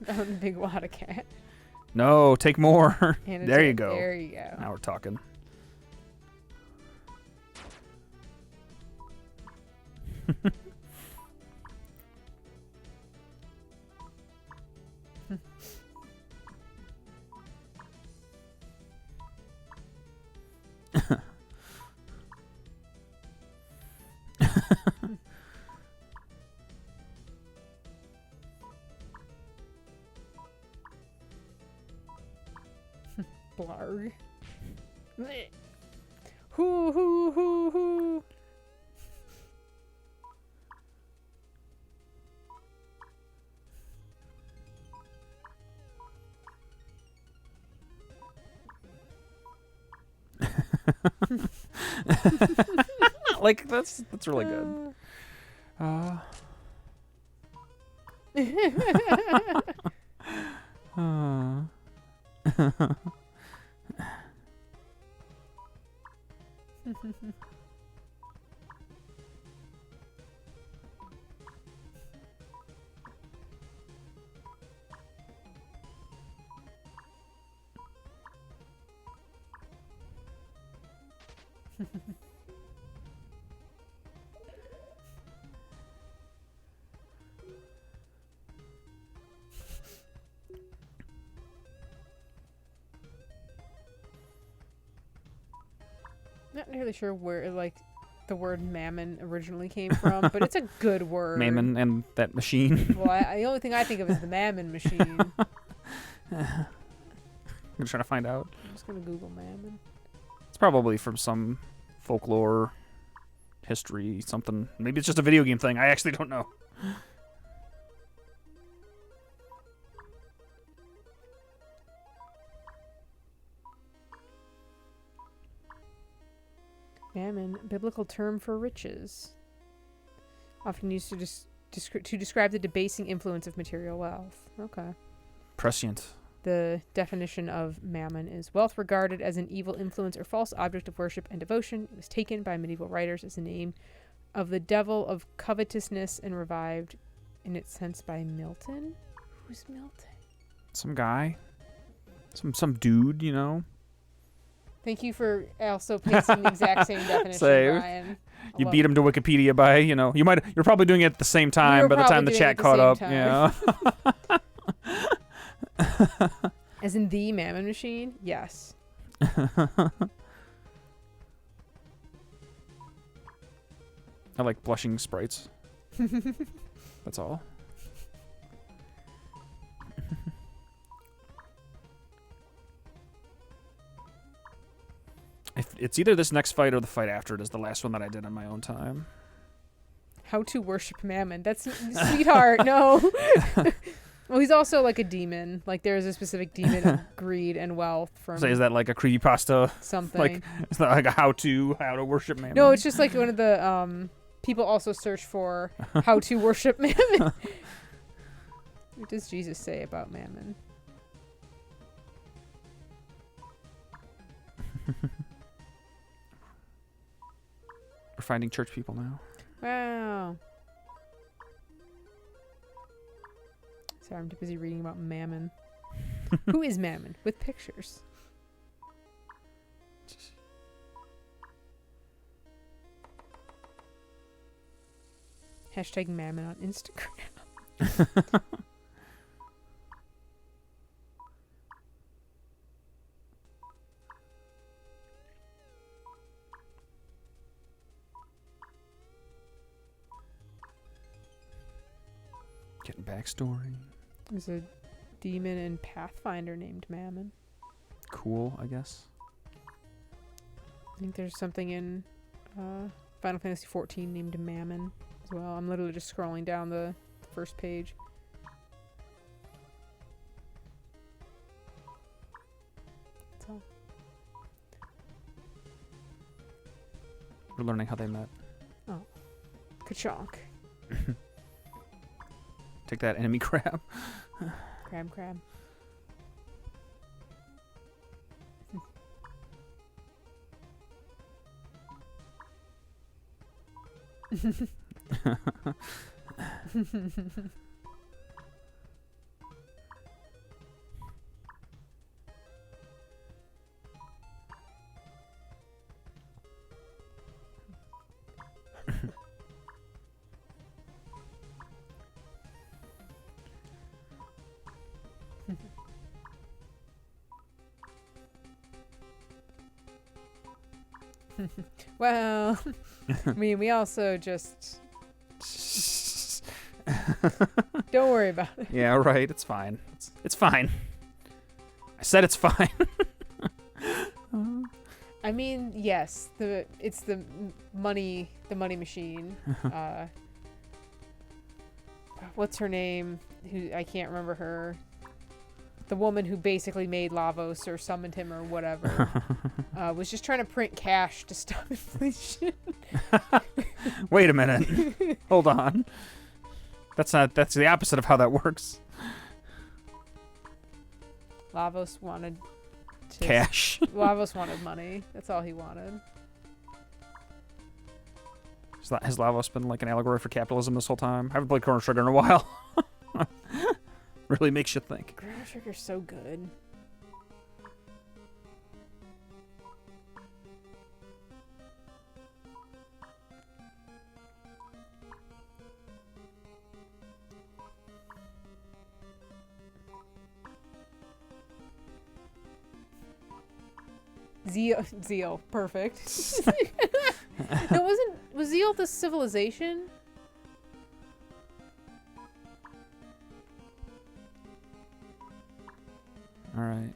Speaker 1: That was a big water cat.
Speaker 2: No, take more. There you go.
Speaker 1: There you go.
Speaker 2: Now we're talking.
Speaker 1: Blarg. Hoo hoo hoo hoo.
Speaker 2: That's really good.
Speaker 1: Not really sure where like the word mammon originally came from, but it's a good word.
Speaker 2: Mammon and that machine.
Speaker 1: Well, the only thing I think of is the mammon machine.
Speaker 2: I'm trying to find out.
Speaker 1: I'm just gonna Google mammon.
Speaker 2: It's probably from some folklore, history, something. Maybe it's just a video game thing. I actually don't know.
Speaker 1: Mammon, biblical term for riches. Often used to describe the debasing influence of material wealth. Okay.
Speaker 2: Prescient.
Speaker 1: The definition of mammon is wealth regarded as an evil influence or false object of worship and devotion. It was taken by medieval writers as a name of the devil of covetousness and revived in its sense by Milton. Who's Milton?
Speaker 2: Some guy. Some dude, you know.
Speaker 1: Thank you for also pasting the exact same definition,
Speaker 2: Save.
Speaker 1: Ryan.
Speaker 2: You beat him to Wikipedia by, you know, you're probably doing it at the same time by the time the chat caught up. Yeah.
Speaker 1: As in the mammon machine? Yes.
Speaker 2: I like blushing sprites. That's all. It's either this next fight or the fight after it is the last one that I did on my own time.
Speaker 1: How to worship mammon. That's sweetheart. No. Well, he's also like a demon. Like there is a specific demon of greed and wealth from.
Speaker 2: So is that like a creepypasta?
Speaker 1: Something.
Speaker 2: Like it's not like a how to worship mammon.
Speaker 1: No, it's just like one of the people also search for how to worship mammon. What does Jesus say about mammon?
Speaker 2: We're finding church people now.
Speaker 1: Wow. Sorry, I'm too busy reading about mammon. Who is mammon? With pictures. Hashtag mammon on Instagram.
Speaker 2: Getting backstory.
Speaker 1: There's a demon in Pathfinder named Mammon.
Speaker 2: Cool, I guess.
Speaker 1: I think there's something in Final Fantasy XIV named Mammon as well. I'm literally just scrolling down the first page. That's all.
Speaker 2: We're learning how they met.
Speaker 1: Oh. Ka-chonk.
Speaker 2: Take that, enemy crab.
Speaker 1: Crab. Well, I mean, we also just don't worry about it.
Speaker 2: Yeah, right. It's fine. It's fine. I said it's fine.
Speaker 1: I mean, yes, it's the money machine. What's her name? Who I can't remember her. The woman who basically made Lavos or summoned him or whatever was just trying to print cash to stop inflation.
Speaker 2: Wait a minute. Hold on. That's the opposite of how that works.
Speaker 1: Lavos wanted
Speaker 2: cash.
Speaker 1: Lavos wanted money. That's all he wanted.
Speaker 2: Has Lavos been like an allegory for capitalism this whole time? I haven't played Chrono Trigger in a while. Really makes you think.
Speaker 1: Chrono Trigger's so good. Zeal. Perfect. Was Zeal the civilization?
Speaker 2: All right.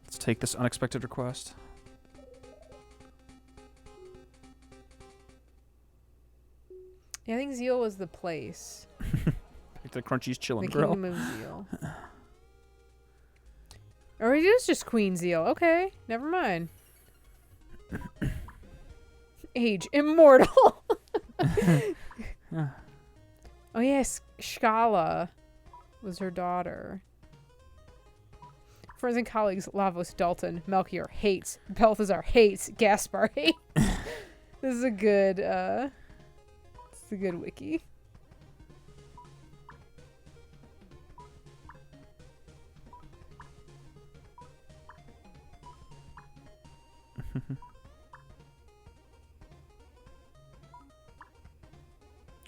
Speaker 2: Let's take this unexpected request.
Speaker 1: Yeah, I think Zeal was the place.
Speaker 2: Pick the Crunchy's Chillin'
Speaker 1: The
Speaker 2: Grill.
Speaker 1: Kingdom of Zeal. Or it is just Queen Zeal. Okay, never mind. Age immortal. Oh yes, Scala was her daughter. Friends and colleagues: Lavos, Dalton, Melchior hates, Balthazar hates, Gaspar hates. This is a good. It's a good wiki.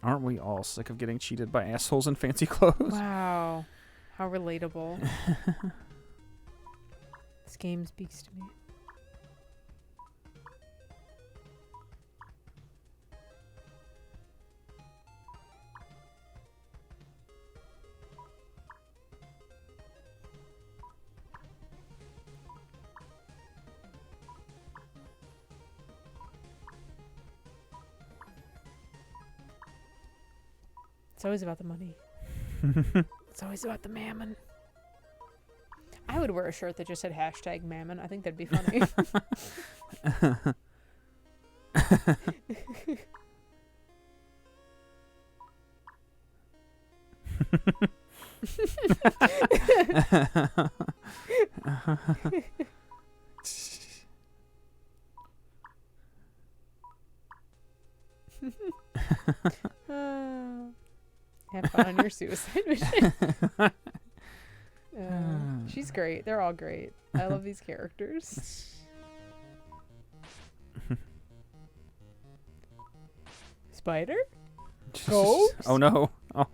Speaker 2: Aren't we all sick of getting cheated by assholes in fancy clothes?
Speaker 1: Wow, how relatable. This game speaks to me. It's always about the money. It's always about the mammon. I would wear a shirt that just said hashtag mammon. I think that'd be funny. Have fun on your suicide mission. She's great. They're all great. I love these characters. Spider? Ghost?
Speaker 2: Oh no. Oh.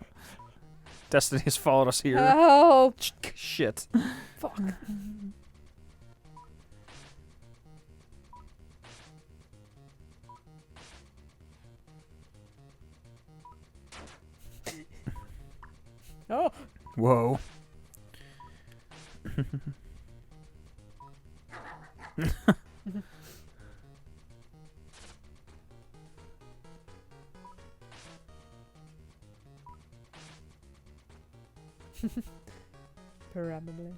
Speaker 2: Destiny has followed us here.
Speaker 1: Help!
Speaker 2: Shit.
Speaker 1: Fuck. Oh.
Speaker 2: Whoa.
Speaker 1: Probably.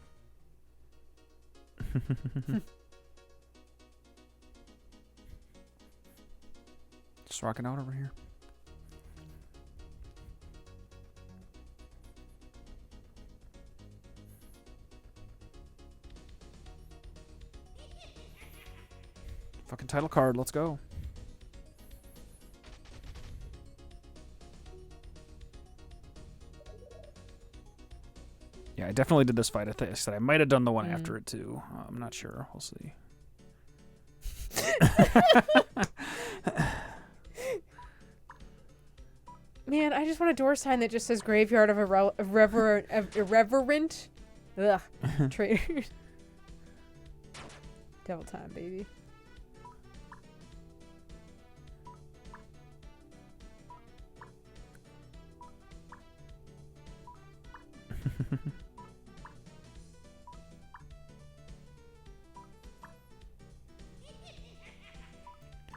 Speaker 2: Just rocking out over here. Fucking title card, let's go. Yeah, I definitely did this fight. I said I might have done the one after it too. I'm not sure. We'll see.
Speaker 1: Man, I just want a door sign that just says Graveyard of Irreverent Traders. Devil time, baby.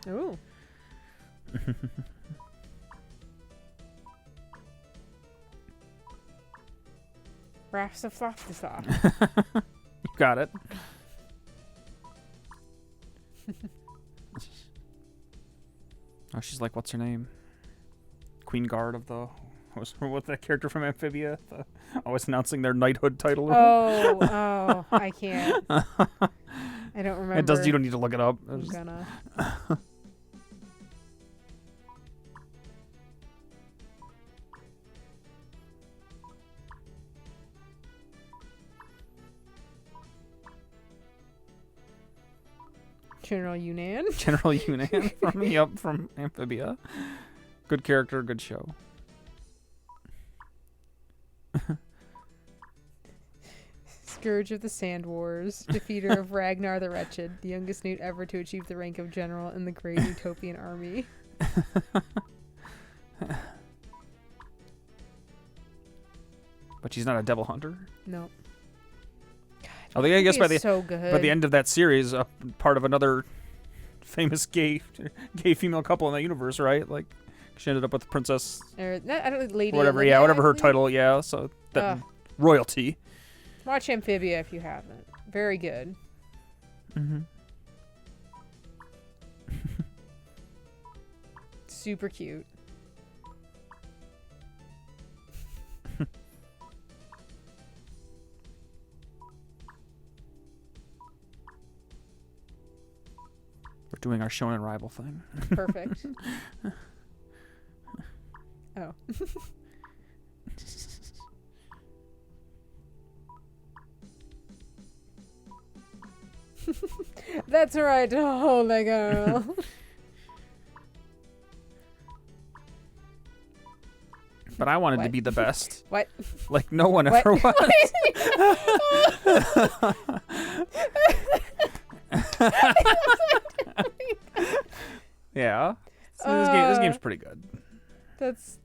Speaker 1: Ooh. Rafts of Flopsy.
Speaker 2: You got it. Oh, she's like, what's her name? Queen Guard of the... What's that character from Amphibia? Always announcing their knighthood title.
Speaker 1: Oh, I can't. I don't remember.
Speaker 2: It does. You don't need to look it up.
Speaker 1: I'm gonna. General Yunan.
Speaker 2: General Yunan from Amphibia. Good character, good show.
Speaker 1: Scourge of the Sand Wars, defeater of Ragnar the Wretched, the youngest newt ever to achieve the rank of general in the great utopian army.
Speaker 2: But she's not a devil hunter.
Speaker 1: No.
Speaker 2: Although I guess by the end of that series, part of another famous gay female couple in that universe, right? Like, she ended up with Princess.
Speaker 1: I don't know, Lady.
Speaker 2: Whatever,
Speaker 1: Olivia,
Speaker 2: whatever her
Speaker 1: I think?
Speaker 2: title, yeah. So that royalty.
Speaker 1: Watch Amphibia if you haven't. Very good.
Speaker 2: Mm-hmm.
Speaker 1: Super cute.
Speaker 2: We're doing our shonen rival thing.
Speaker 1: Perfect. Oh. That's right, holy girl.
Speaker 2: But I wanted to
Speaker 1: What?
Speaker 2: be the best.
Speaker 1: What?
Speaker 2: Like no one
Speaker 1: What?
Speaker 2: ever was. Yeah. So this game's pretty good.
Speaker 1: That's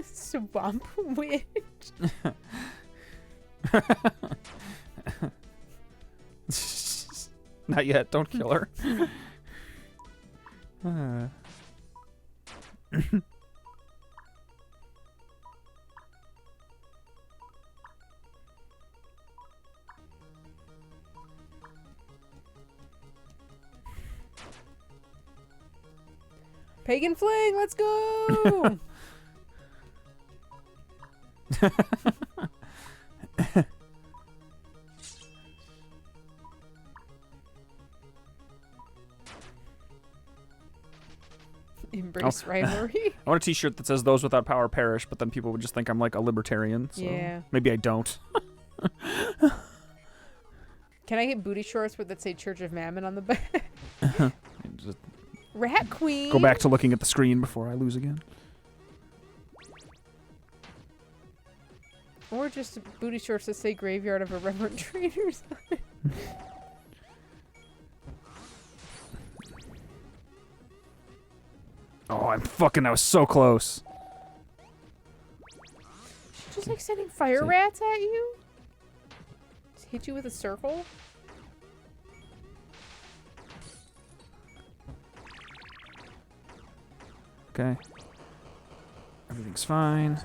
Speaker 1: Swamp Witch.
Speaker 2: Not yet. Don't kill her.
Speaker 1: Pagan Fling, let's go! Embrace rivalry.
Speaker 2: I want a t-shirt that says "Those without power perish," but then people would just think I'm like a libertarian. So
Speaker 1: Yeah.
Speaker 2: maybe I don't.
Speaker 1: Can I get booty shorts that say Church of Mammon on the back?
Speaker 2: Just
Speaker 1: Rat Queen.
Speaker 2: go back to looking at the screen before I lose again.
Speaker 1: Or just booty shorts that say Graveyard of Irreverent Traitors on it.
Speaker 2: Oh, I was so close.
Speaker 1: She's just like sending fire rats at you? Just hit you with a circle?
Speaker 2: Okay. Everything's fine.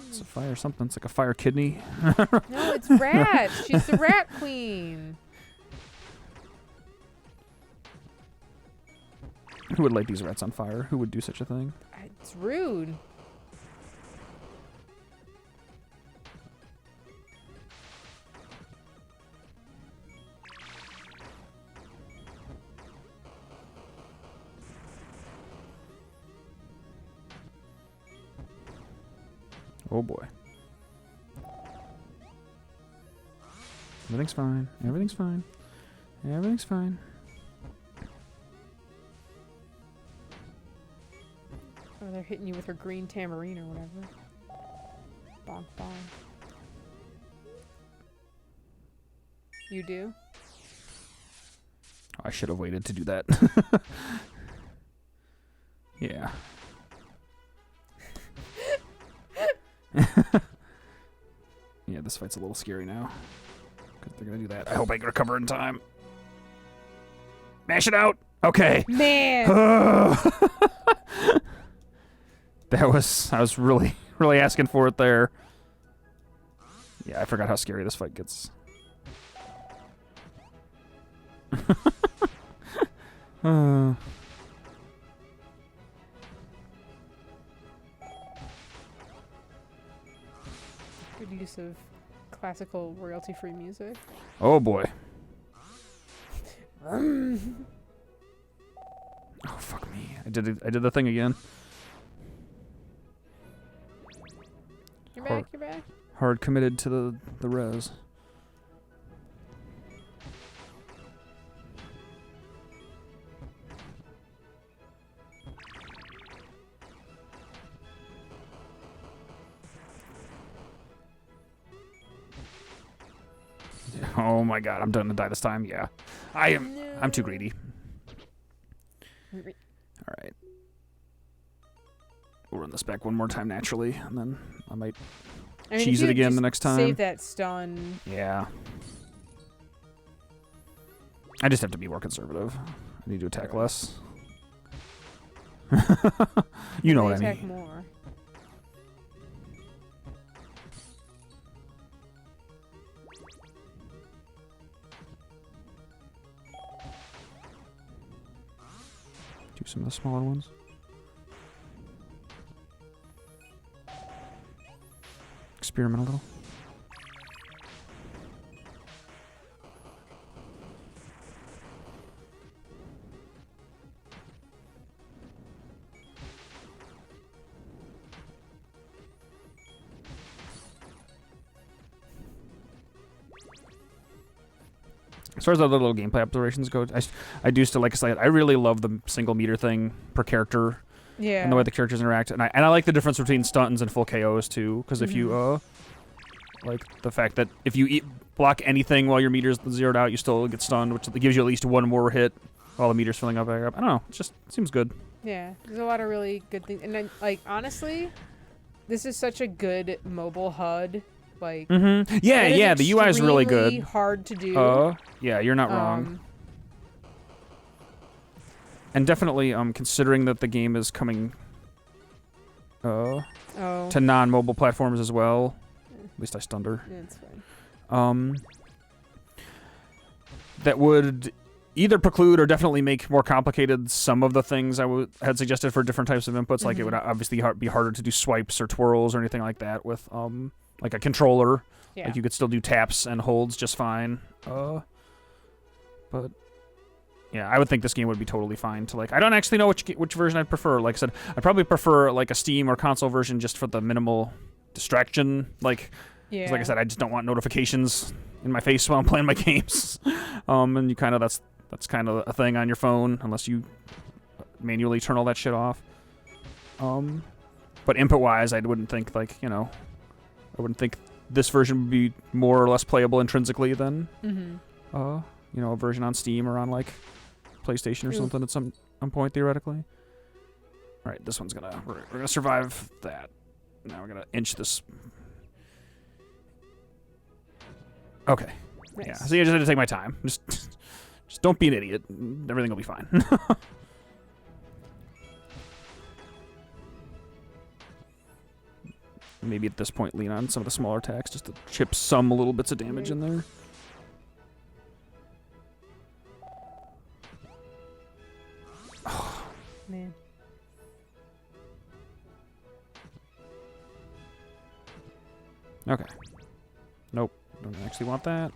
Speaker 2: It's a fire something. It's like a fire kidney.
Speaker 1: No, it's rats. She's the rat queen.
Speaker 2: Who would light these rats on fire? Who would do such a thing?
Speaker 1: It's rude.
Speaker 2: Oh boy. Everything's fine. Everything's fine. Everything's fine.
Speaker 1: Oh, they're hitting you with her green tamarine or whatever. Bonk bonk. You do?
Speaker 2: I should have waited to do that. Yeah. Yeah, this fight's a little scary now. Because they're going to do that. I hope I can recover in time. Mash it out! Okay.
Speaker 1: Man!
Speaker 2: I was really asking for it there. Yeah, I forgot how scary this fight gets.
Speaker 1: Good use of classical royalty-free music.
Speaker 2: Oh boy. Oh fuck me! I did the thing again.
Speaker 1: You're back. You're back.
Speaker 2: Hard committed to the res. Oh my god, I'm done to die this time. Yeah, I am.
Speaker 1: No.
Speaker 2: I'm too greedy. All right. We'll run this back one more time naturally, and then I might cheese
Speaker 1: if
Speaker 2: it
Speaker 1: you
Speaker 2: again
Speaker 1: just
Speaker 2: the next time.
Speaker 1: Save that stun.
Speaker 2: Yeah. I just have to be more conservative. I need to attack less. You know what I mean.
Speaker 1: Attack more.
Speaker 2: Do some of the smaller ones. Experiment a little. As far as other little gameplay observations go, I do still, like I said, I really love the single meter thing per character.
Speaker 1: Yeah.
Speaker 2: And the way the characters interact. And I like the difference between stuns and full KOs, too. Because if you, like, the fact that if you block anything while your meter's zeroed out, you still get stunned, which gives you at least one more hit while the meter's filling up back up. I don't know. It just seems good.
Speaker 1: Yeah. There's a lot of really good things. And, then, like, honestly, this is such a good mobile HUD. Like,
Speaker 2: yeah, the UI is really good.
Speaker 1: Hard to do.
Speaker 2: Yeah, you're not wrong. And definitely, considering that the game is coming to non-mobile platforms as well. At least I stunned her.
Speaker 1: Yeah, it's fine.
Speaker 2: That would either preclude or definitely make more complicated some of the things I had suggested for different types of inputs. Like it would obviously be harder to do swipes or twirls or anything like that with like a controller.
Speaker 1: Yeah.
Speaker 2: Like you could still do taps and holds just fine. But yeah, I would think this game would be totally fine to, like, I don't actually know which version I'd prefer. Like I said, I'd probably prefer like a Steam or console version just for the minimal distraction. Like, 'cause like I said, I just don't want notifications in my face while I'm playing my games. And you kind of that's kind of a thing on your phone unless you manually turn all that shit off. But input-wise, I wouldn't think, like, you know, I wouldn't think this version would be more or less playable intrinsically than, you know, a version on Steam or on, like, PlayStation or something at some point, theoretically. All right, this one's we're gonna survive that. Now we're gonna inch this. Okay.
Speaker 1: Nice.
Speaker 2: Yeah, so you just had to take my time. Just don't be an idiot. Everything will be fine. Maybe at this point lean on some of the smaller attacks just to chip some little bits of damage in there.
Speaker 1: Oh, man.
Speaker 2: Okay. Nope. Don't actually want that.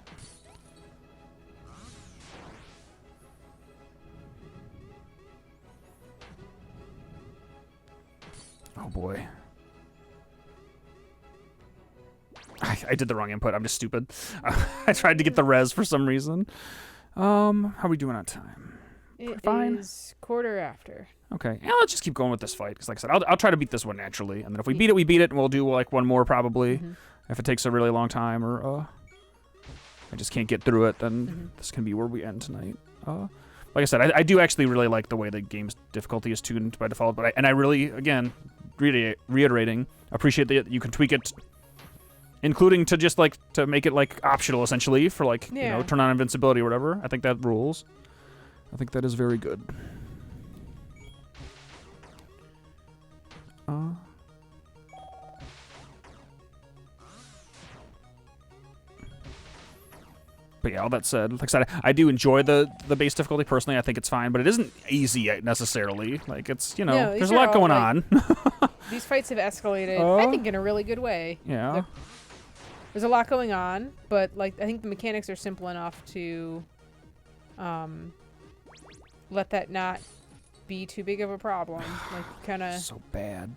Speaker 2: Oh boy. I did the wrong input. I'm just stupid. I tried to get the res for some reason. How are we doing on time?
Speaker 1: It
Speaker 2: Fine.
Speaker 1: is quarter after.
Speaker 2: Okay. Yeah, let's just keep going with this fight. Because like I said, I'll try to beat this one naturally. And then if we beat it, we beat it. And we'll do like one more probably. If it takes a really long time or I just can't get through it, then this can be where we end tonight. Like I said, I do actually really like the way the game's difficulty is tuned by default. But I really, again, reiterating, appreciate that you can tweak it, including to just like to make it like optional essentially for like you know, turn on invincibility or whatever. I think that rules. I think that is very good. But yeah, all that said, like I said, I do enjoy the base difficulty personally. I think it's fine, but it isn't easy necessarily. Like it's, you know,
Speaker 1: No,
Speaker 2: there's a lot going on.
Speaker 1: These fights have escalated, I think, in a really good way.
Speaker 2: Yeah.
Speaker 1: There's a lot going on, but like I think the mechanics are simple enough to let that not be too big of a problem. Like kind of
Speaker 2: so bad.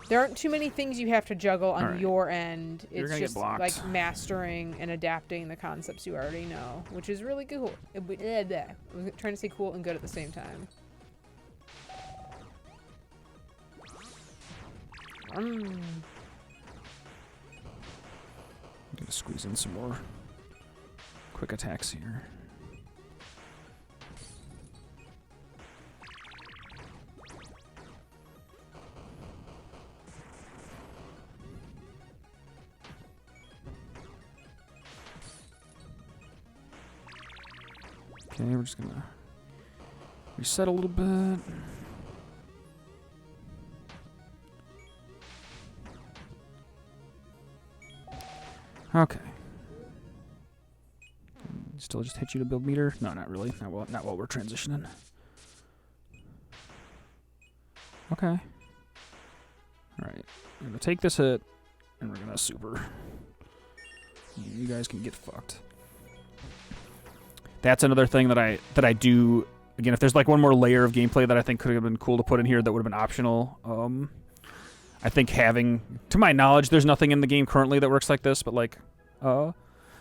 Speaker 1: There aren't too many things you have to juggle on your end.
Speaker 2: You're
Speaker 1: It's
Speaker 2: gonna
Speaker 1: just
Speaker 2: get blocked.
Speaker 1: like mastering and adapting the concepts you already know, which is really cool. I was trying to say cool and good at the same time.
Speaker 2: Squeeze in some more quick attacks here. Okay, we're just gonna reset a little bit. Okay. Still just hit you to build meter? No, not really. Not while we're transitioning. Okay. Alright. We're gonna take this hit, and we're gonna super. You guys can get fucked. That's another thing that I do. Again, if there's like one more layer of gameplay that I think could have been cool to put in here that would have been optional. I think having, to my knowledge, there's nothing in the game currently that works like this, but like,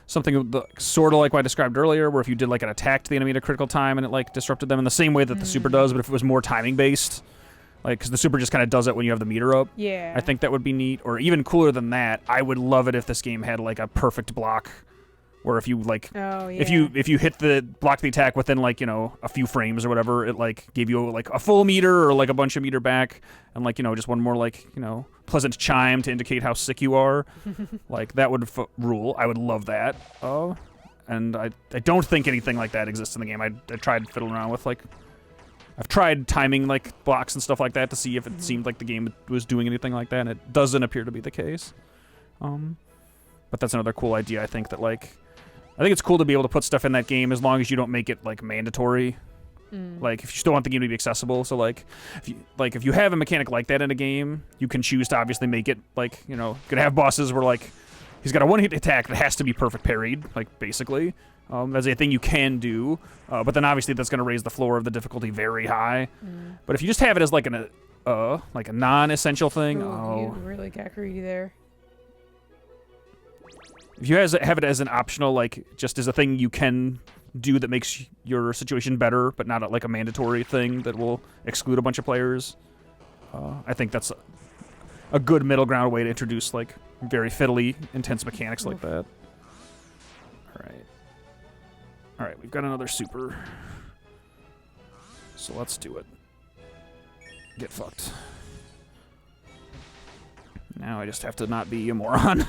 Speaker 2: something sort of like what I described earlier, where if you did like an attack to the enemy at a critical time and it like disrupted them in the same way that the super does, but if it was more timing based, like, because the super just kind of does it when you have the meter up.
Speaker 1: Yeah.
Speaker 2: I think that would be neat, or even cooler than that. I would love it if this game had like a perfect block, where if you like, if you hit the block the attack within like, you know, a few frames or whatever, it like gave you like a full meter or like a bunch of meter back, and like, you know, just one more like, you know, pleasant chime to indicate how sick you are. Like that would rule. I would love that. And I don't think anything like that exists in the game. I tried fiddling around with like, I've tried timing like blocks and stuff like that to see if it seemed like the game was doing anything like that, and it doesn't appear to be the case. But that's another cool idea. I think that like, I think it's cool to be able to put stuff in that game as long as you don't make it like mandatory. Like if you still want the game to be accessible, so like if you have a mechanic like that in a game, you can choose to obviously make it like, you know, gonna have bosses where like he's got a one-hit attack that has to be perfect parried, like basically. That's a thing you can do, but then obviously that's gonna raise the floor of the difficulty very high. But if you just have it as like a non-essential thing,
Speaker 1: you really got greedy there.
Speaker 2: If you have it as an optional, like, just as a thing you can do that makes your situation better, but not like a mandatory thing that will exclude a bunch of players, I think that's a good middle ground way to introduce, like, very fiddly, intense mechanics like that. Alright, we've got another super. So let's do it. Get fucked. Now I just have to not be a moron.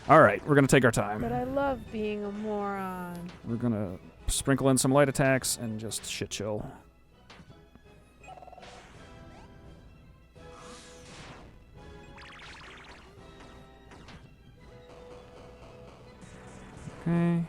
Speaker 2: Alright, we're going to take our time.
Speaker 1: But I love being a moron.
Speaker 2: We're going to sprinkle in some light attacks and just shit chill. Okay.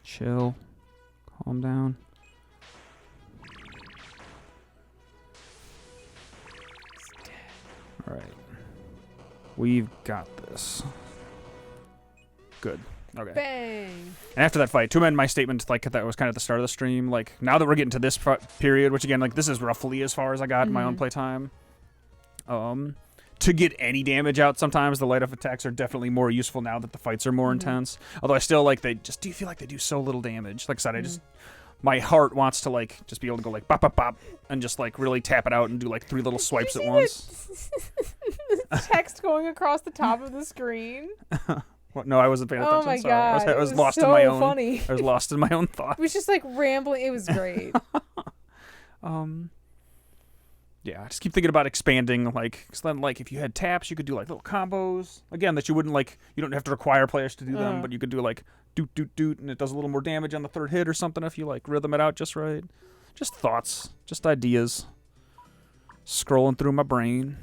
Speaker 2: Chill. Calm down. Alright. We've got this. Good. Okay.
Speaker 1: Bang!
Speaker 2: And after that fight, to amend my statement, like that was kind of at the start of the stream, like now that we're getting to this period, which again, like this is roughly as far as I got in my own playtime. To get any damage out, sometimes the light up attacks are definitely more useful now that the fights are more intense. Although I still like do feel like they do so little damage. Like I said, I just my heart wants to like just be able to go like bop bop bop and just like really tap it out and do like 3 little swipes at once.
Speaker 1: Text going across the top of the screen.
Speaker 2: What? No, I wasn't paying attention.
Speaker 1: Oh my
Speaker 2: Sorry.
Speaker 1: god,
Speaker 2: I was
Speaker 1: it
Speaker 2: lost
Speaker 1: so
Speaker 2: in my own.
Speaker 1: Funny.
Speaker 2: I was lost in my own thoughts.
Speaker 1: It was just like rambling. It was great.
Speaker 2: Yeah, I just keep thinking about expanding, like, cause then, like, if you had taps, you could do, like, little combos. Again, that you wouldn't, like, you don't have to require players to do them, but you could do, like, doot, doot, doot, and it does a little more damage on the 3rd hit or something if you, like, rhythm it out just right. Just thoughts. Just ideas. Scrolling through my brain.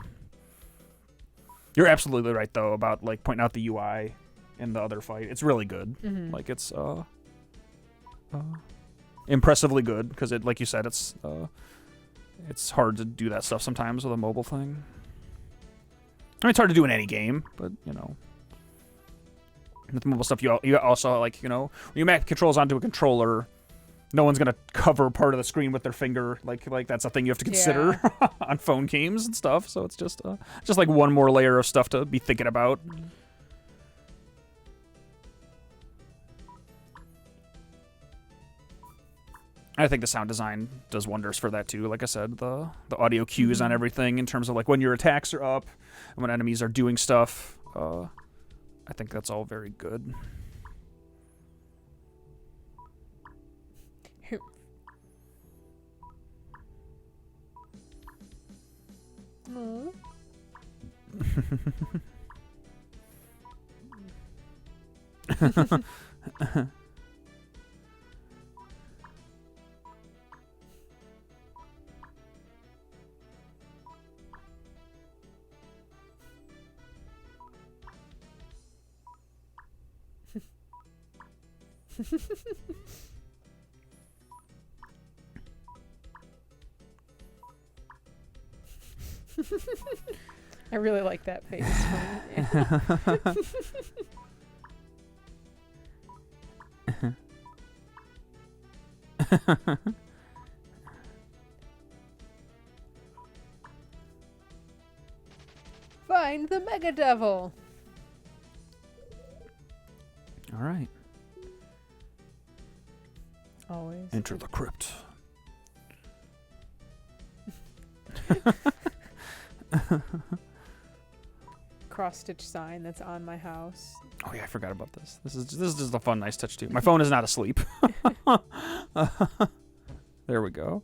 Speaker 2: You're absolutely right, though, about, like, pointing out the UI in the other fight. It's really good. Like, it's, impressively good, because it, like you said, it's hard to do that stuff sometimes with a mobile thing. I mean, it's hard to do in any game, but, you know. With mobile stuff, you also, like, you know, when you map controls onto a controller, no one's gonna cover part of the screen with their finger. Like that's a thing you have to consider on phone games and stuff. So it's just like one more layer of stuff to be thinking about. I think the sound design does wonders for that too. Like I said, the audio cues on everything in terms of like when your attacks are up and when enemies are doing stuff. I think that's all very good.
Speaker 1: No. I really like that face. Find the Mega Devil.
Speaker 2: All right.
Speaker 1: Always.
Speaker 2: Enter the crypt.
Speaker 1: Cross-stitch sign that's on my house.
Speaker 2: Oh yeah, I forgot about this. This is just a fun, nice touch too. My phone is not asleep. There we go.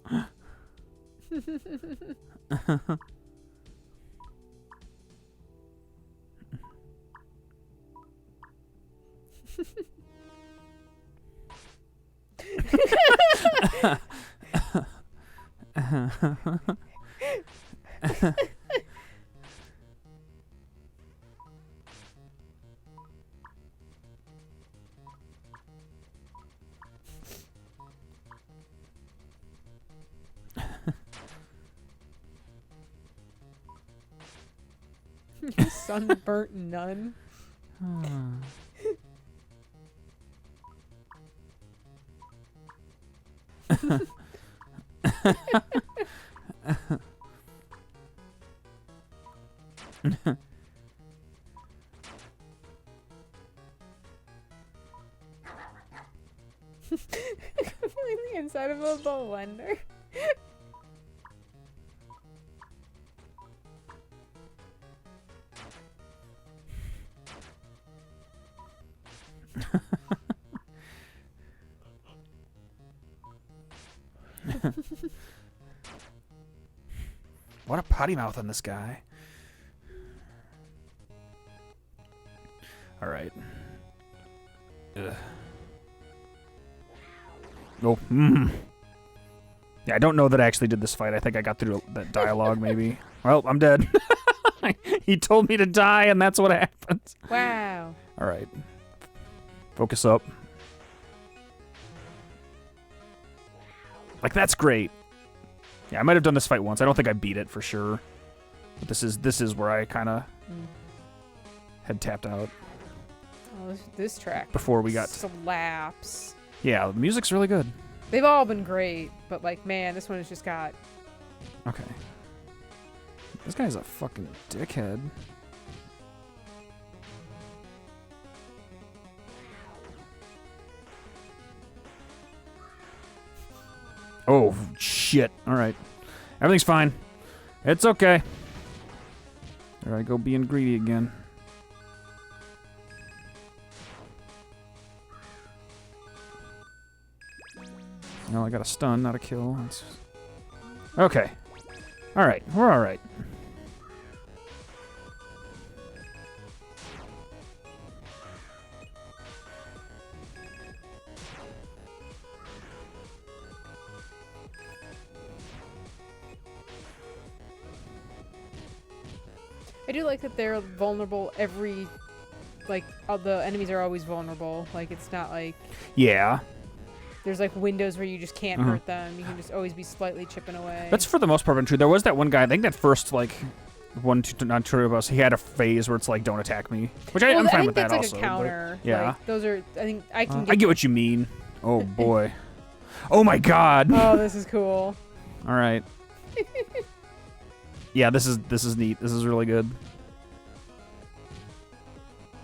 Speaker 1: Sunburnt nun. Feeling the inside of a blender.
Speaker 2: What a potty mouth on this guy. All right. Ugh. Oh. Yeah, I don't know that I actually did this fight. I think I got through that dialogue, maybe. Well, I'm dead. He told me to die, and that's what happened.
Speaker 1: Wow.
Speaker 2: All right. Focus up. Like, that's great. Yeah, I might have done this fight once. I don't think I beat it for sure. But this is where I kind of had tapped out.
Speaker 1: Oh, this track
Speaker 2: before we got
Speaker 1: slaps.
Speaker 2: Yeah, the music's really good.
Speaker 1: They've all been great, but like, man, this one has just got.
Speaker 2: Okay. This guy's a fucking dickhead. Oh, shit. All right. Everything's fine. It's okay. There I go being greedy again. No, I got a stun, not a kill. That's... Okay. All right. We're all right.
Speaker 1: I do like that they're vulnerable every, like, all the enemies are always vulnerable. Like, it's not like...
Speaker 2: Yeah.
Speaker 1: There's, like, windows where you just can't hurt them. You can just always be slightly chipping away.
Speaker 2: That's for the most part been true. There was that one guy, I think that first, like, one, not true of us, he had a phase where it's like, don't attack me. Which I'm fine with that also.
Speaker 1: I think that's like a counter.
Speaker 2: Yeah.
Speaker 1: Like, those are, I think, I can
Speaker 2: I get what you mean. Oh, boy. Oh my god.
Speaker 1: Oh, this is cool.
Speaker 2: All right. Yeah, this is neat. This is really good.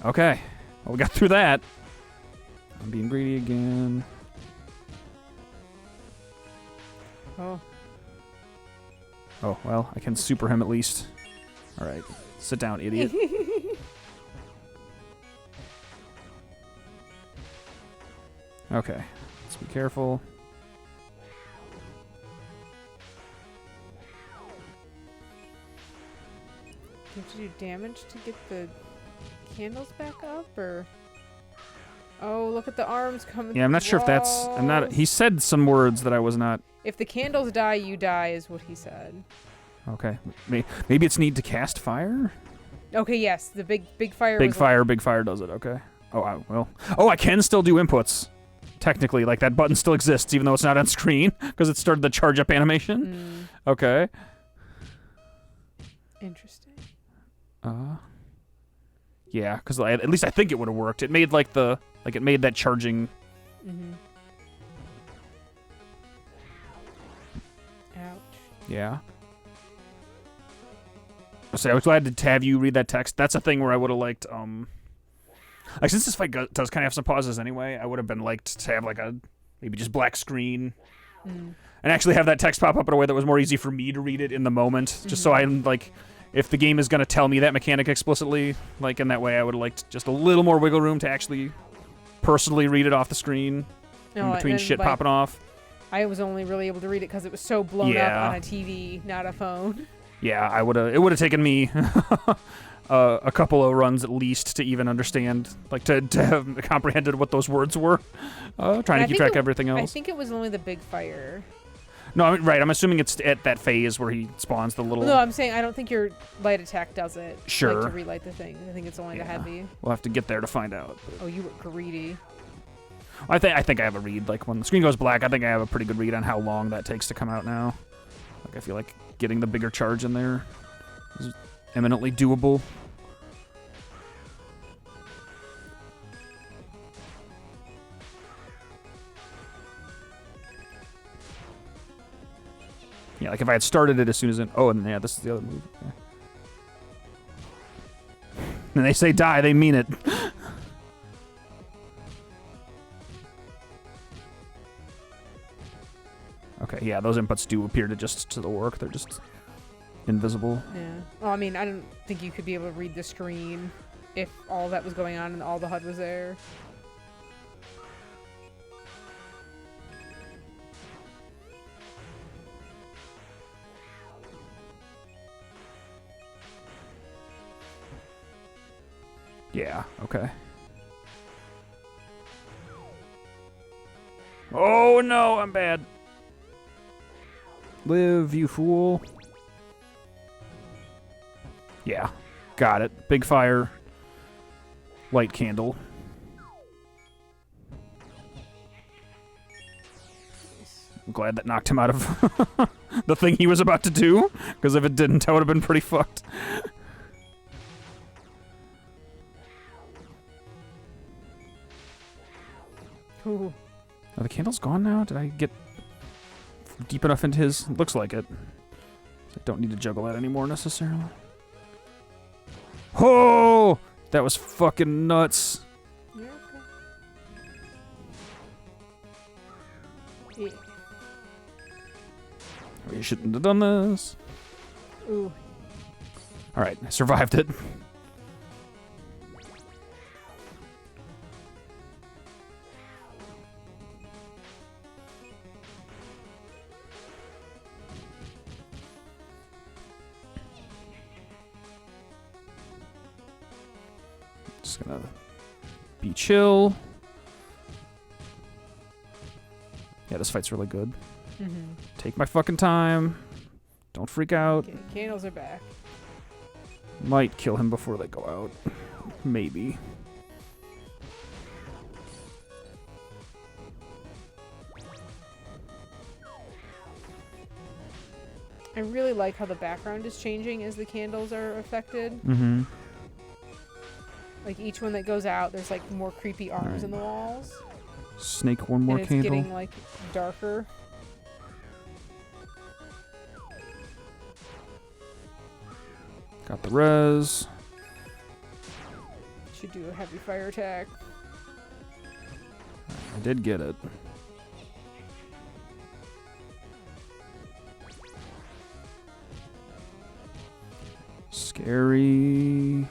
Speaker 2: Okay. Well, we got through that. I'm being greedy again.
Speaker 1: Oh.
Speaker 2: Oh, well, I can super him at least. All right. Sit down, idiot. Okay. Let's be careful.
Speaker 1: Do you have to do damage to get the candles back up, or? Oh, look at the arms coming.
Speaker 2: Yeah, I'm not sure if that's. I'm not. He said some words that I was not.
Speaker 1: If the candles die, you die, is what he said.
Speaker 2: Okay. Maybe it's need to cast fire.
Speaker 1: Okay, yes, the big fire.
Speaker 2: Big fire does it. Okay. Oh, well. Oh, I can still do inputs. Technically, like that button still exists, even though it's not on screen, because it started the charge up animation. Okay.
Speaker 1: Interesting.
Speaker 2: Yeah, because at least I think it would have worked. It made it made that charging.
Speaker 1: Ouch.
Speaker 2: Yeah. So I was glad to have you read that text. That's a thing where I would have liked, like since this fight does kind of have some pauses anyway, I would have been liked to have like a maybe just black screen, and actually have that text pop up in a way that was more easy for me to read it in the moment, just so I'm like. If the game is going to tell me that mechanic explicitly, like in that way, I would have liked just a little more wiggle room to actually personally read it off the screen in between shit popping off.
Speaker 1: I was only really able to read it because it was so blown up on a TV, not a phone.
Speaker 2: Yeah, it would have taken me a couple of runs at least to even understand, like to have comprehended what those words were. Trying to keep track of everything else.
Speaker 1: I think it was only the big fire.
Speaker 2: No, right. I'm assuming it's at that phase where he spawns the little.
Speaker 1: No, I'm saying I don't think your light attack does it.
Speaker 2: Sure.
Speaker 1: Like to relight the thing. I think it's only the heavy.
Speaker 2: We'll have to get there to find out.
Speaker 1: Oh, you were greedy.
Speaker 2: I think I have a read. Like when the screen goes black, I think I have a pretty good read on how long that takes to come out now. Like I feel like getting the bigger charge in there is eminently doable. Yeah, like if I had started it as soon as it... Oh, and yeah, this is the other move. Okay. And they say die, they mean it. Okay, yeah, those inputs do appear to the work. They're just invisible.
Speaker 1: Yeah. Well, I mean, I don't think you could be able to read the screen if all that was going on and all the HUD was there.
Speaker 2: Yeah, okay. Oh no, I'm bad. Live, you fool. Yeah, got it. Big fire. Light candle. I'm glad that knocked him out of the thing he was about to do, because if it didn't, I would have been pretty fucked.
Speaker 1: Ooh.
Speaker 2: Are the candles gone now? Did I get deep enough into his? Looks like it. I don't need to juggle that anymore necessarily. Oh! That was fucking nuts.
Speaker 1: You're okay. Yeah.
Speaker 2: Oh, you shouldn't have done this.
Speaker 1: Ooh.
Speaker 2: Alright, I survived it. Just gonna be chill. Yeah, this fight's really good. Take my fucking time. Don't freak out.
Speaker 1: Okay, candles are back.
Speaker 2: Might kill him before they go out. Maybe.
Speaker 1: I really like how the background is changing as the candles are affected.
Speaker 2: Mm-hmm.
Speaker 1: Like each one that goes out, there's like more creepy arms in the walls.
Speaker 2: Snake one more
Speaker 1: and it's
Speaker 2: candle.
Speaker 1: getting like darker.
Speaker 2: Got the res.
Speaker 1: Should do a heavy fire attack.
Speaker 2: I did get it. Scary.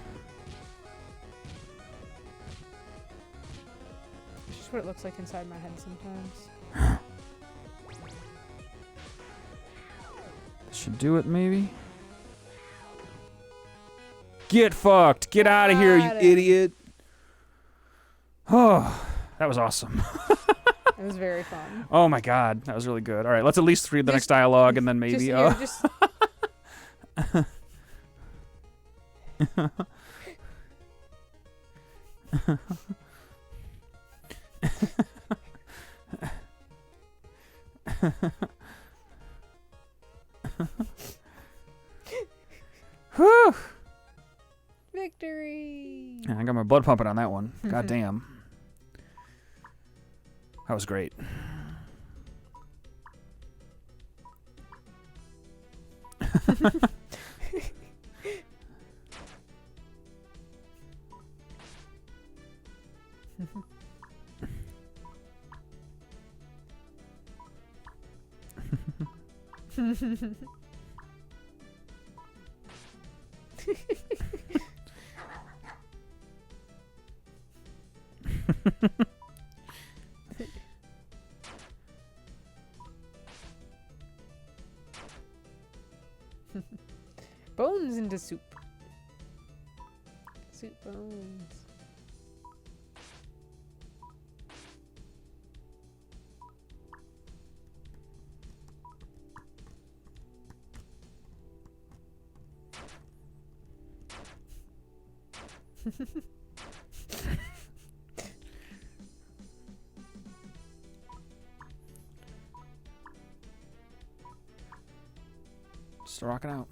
Speaker 1: It's just what it looks like inside my head sometimes.
Speaker 2: Should do it, maybe? Get fucked! Get out of here, you
Speaker 1: Got it.
Speaker 2: idiot! Oh, that was awesome.
Speaker 1: It was very fun.
Speaker 2: Oh my god, that was really good. All right, let's at least read the next
Speaker 1: Just-
Speaker 2: dialogue and then maybe.
Speaker 1: Just, here, just
Speaker 2: Whew.
Speaker 1: victory.
Speaker 2: Yeah, I got my blood pumping on that one. God damn. That was great.
Speaker 1: Bones into soup. Soup bones.
Speaker 2: Just rocking out.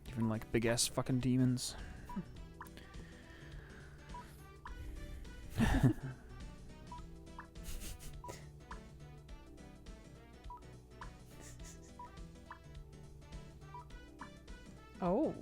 Speaker 2: Even like big ass fucking demons.
Speaker 1: Oh.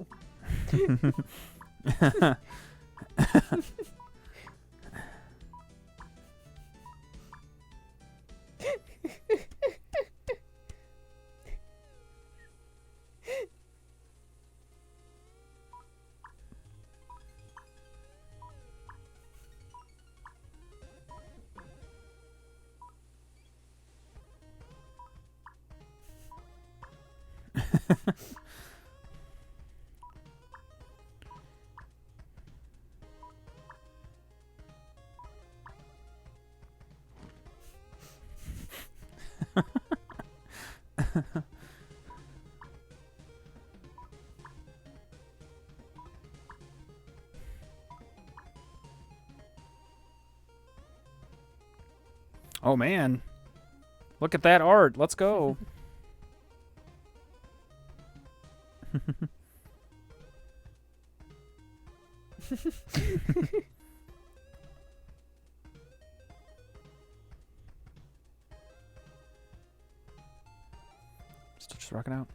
Speaker 2: Oh man. Look at that art. Let's go. Still just rocking out.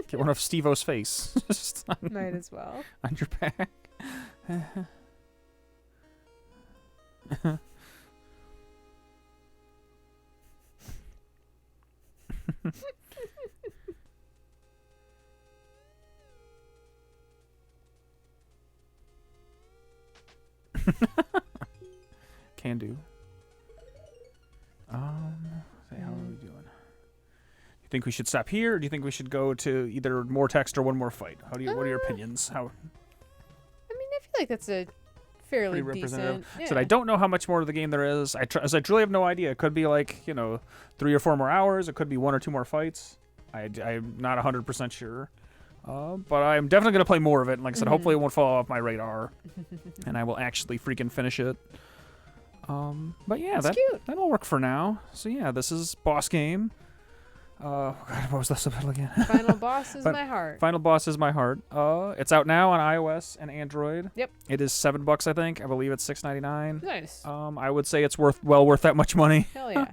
Speaker 2: Get one of Steve-O's face. Just
Speaker 1: Might as well.
Speaker 2: on your back. Can do. Say, how are we doing? You think we should stop here, or do you think we should go to either more text or one more fight? What are your opinions? How?
Speaker 1: I mean, I feel like that's a fairly
Speaker 2: Pretty
Speaker 1: decent.
Speaker 2: representative.
Speaker 1: Yeah.
Speaker 2: Said I don't know how much more of the game there is. I truly have no idea. It could be like 3 or 4 more hours. It could be 1 or 2 more fights. I'm not 100% sure. But I'm definitely gonna play more of it. And like I said, hopefully it won't fall off my radar, and I will actually freaking finish it. But yeah, that'll work for now. So yeah, this is Bossgame. God, what was the subtitle again?
Speaker 1: Final boss is my heart.
Speaker 2: Final boss is my heart. It's out now on iOS and Android.
Speaker 1: Yep.
Speaker 2: It is $7, I think. I believe it's $6.99.
Speaker 1: Nice.
Speaker 2: I would say it's well worth that much money.
Speaker 1: Hell yeah.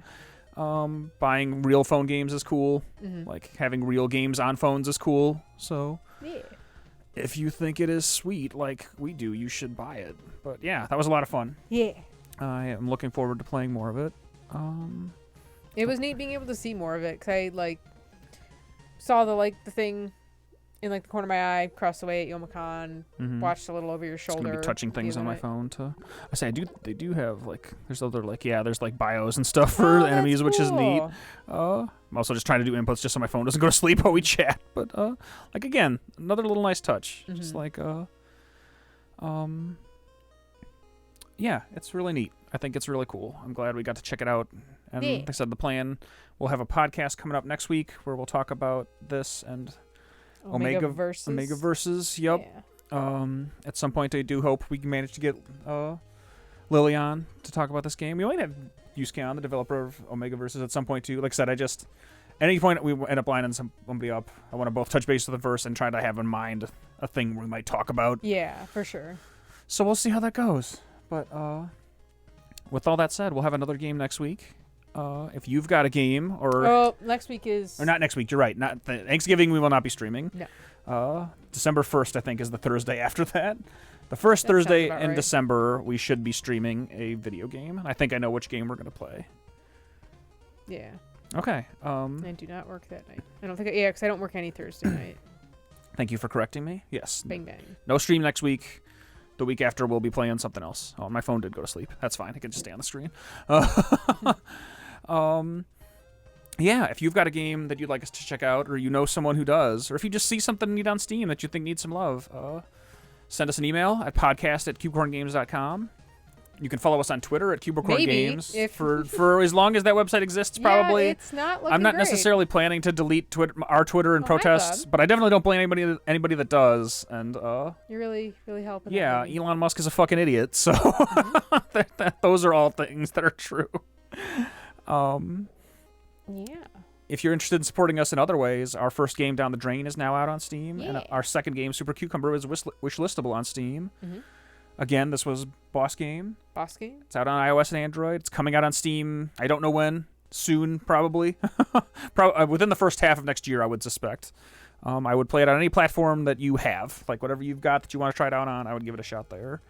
Speaker 2: Buying real phone games is cool. Like having real games on phones is cool. So
Speaker 1: Yeah.
Speaker 2: if you think it is sweet like we do, you should buy it. But yeah, that was a lot of fun.
Speaker 1: Yeah.
Speaker 2: I am looking forward to playing more of it.
Speaker 1: It was neat being able to see more of it, because I saw the thing in the corner of my eye across the way at Youmacon, watched a little over your shoulder.
Speaker 2: Just gonna be touching things on my phone to. I say they do have there's other there's bios and stuff for the enemies, which is neat. I'm also just trying to do inputs just so my phone doesn't go to sleep while we chat. But again, another little nice touch. Just yeah, it's really neat. I think it's really cool. I'm glad we got to check it out. And like I said, the plan, we'll have a podcast coming up next week where we'll talk about this and Omega Versus. Yep. Yeah. At some point, I do hope we can manage to get Lily on to talk about this game. We might have Yusuke on, the developer of Omega Versus, at some point too. Like I said, at any point we end up lining somebody up, I want to both touch base with the verse and try to have in mind a thing we might talk about.
Speaker 1: Yeah, for sure.
Speaker 2: So we'll see how that goes. But with all that said, we'll have another game next week. If you've got a game,
Speaker 1: next week is...
Speaker 2: Or not next week, you're right. Not Thanksgiving, we will not be streaming.
Speaker 1: No.
Speaker 2: December 1st, I think, is the Thursday after that. The first Thursday in December, we should be streaming a video game. And I think I know which game we're going to play.
Speaker 1: Yeah.
Speaker 2: Okay.
Speaker 1: I do not work that night. I don't think... because I don't work any Thursday night.
Speaker 2: Thank you for correcting me. Yes.
Speaker 1: Bang, bang.
Speaker 2: No stream next week. The week after, we'll be playing something else. Oh, my phone did go to sleep. That's fine. It can just stay on the screen. Yeah, if you've got a game that you'd like us to check out, or you know someone who does, or if you just see something neat on Steam that you think needs some love, send us an email at podcast@cubecorngames.com. You can follow us on Twitter at cubecorngames for as long as that website exists, probably.
Speaker 1: Yeah, it's not looking
Speaker 2: I'm not
Speaker 1: great.
Speaker 2: necessarily planning to delete our Twitter in protests, but I definitely don't blame anybody that does. And
Speaker 1: you're really, really helping.
Speaker 2: Yeah, Elon Musk is a fucking idiot, so those are all things that are true.
Speaker 1: Yeah.
Speaker 2: If you're interested in supporting us in other ways, our first game, Down the Drain, is now out on Steam, and our second game, Super Cucumber, is wishlistable on Steam. Again, this was Bossgame.
Speaker 1: Bossgame?
Speaker 2: It's out on iOS and Android. It's coming out on Steam. I don't know when. Soon, probably. Within the first half of next year, I would suspect. I would play it on any platform that you have. Like, whatever you've got that you want to try it out on, I would give it a shot there.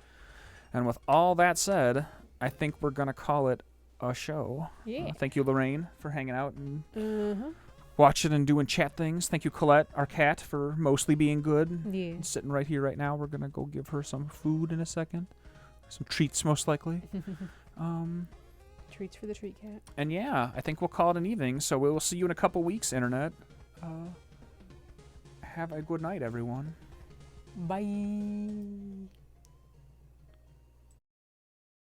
Speaker 2: And with all that said, I think we're going to call it a show.
Speaker 1: Yeah.
Speaker 2: Thank you, Lorraine, for hanging out and watching and doing chat things. Thank you, Colette, our cat, for mostly being good.
Speaker 1: Yeah.
Speaker 2: Sitting right here right now. We're going to go give her some food in a second. Some treats, most likely.
Speaker 1: Treats for the treat cat.
Speaker 2: And yeah, I think we'll call it an evening. So we will see you in a couple weeks, Internet. Have a good night, everyone.
Speaker 1: Bye.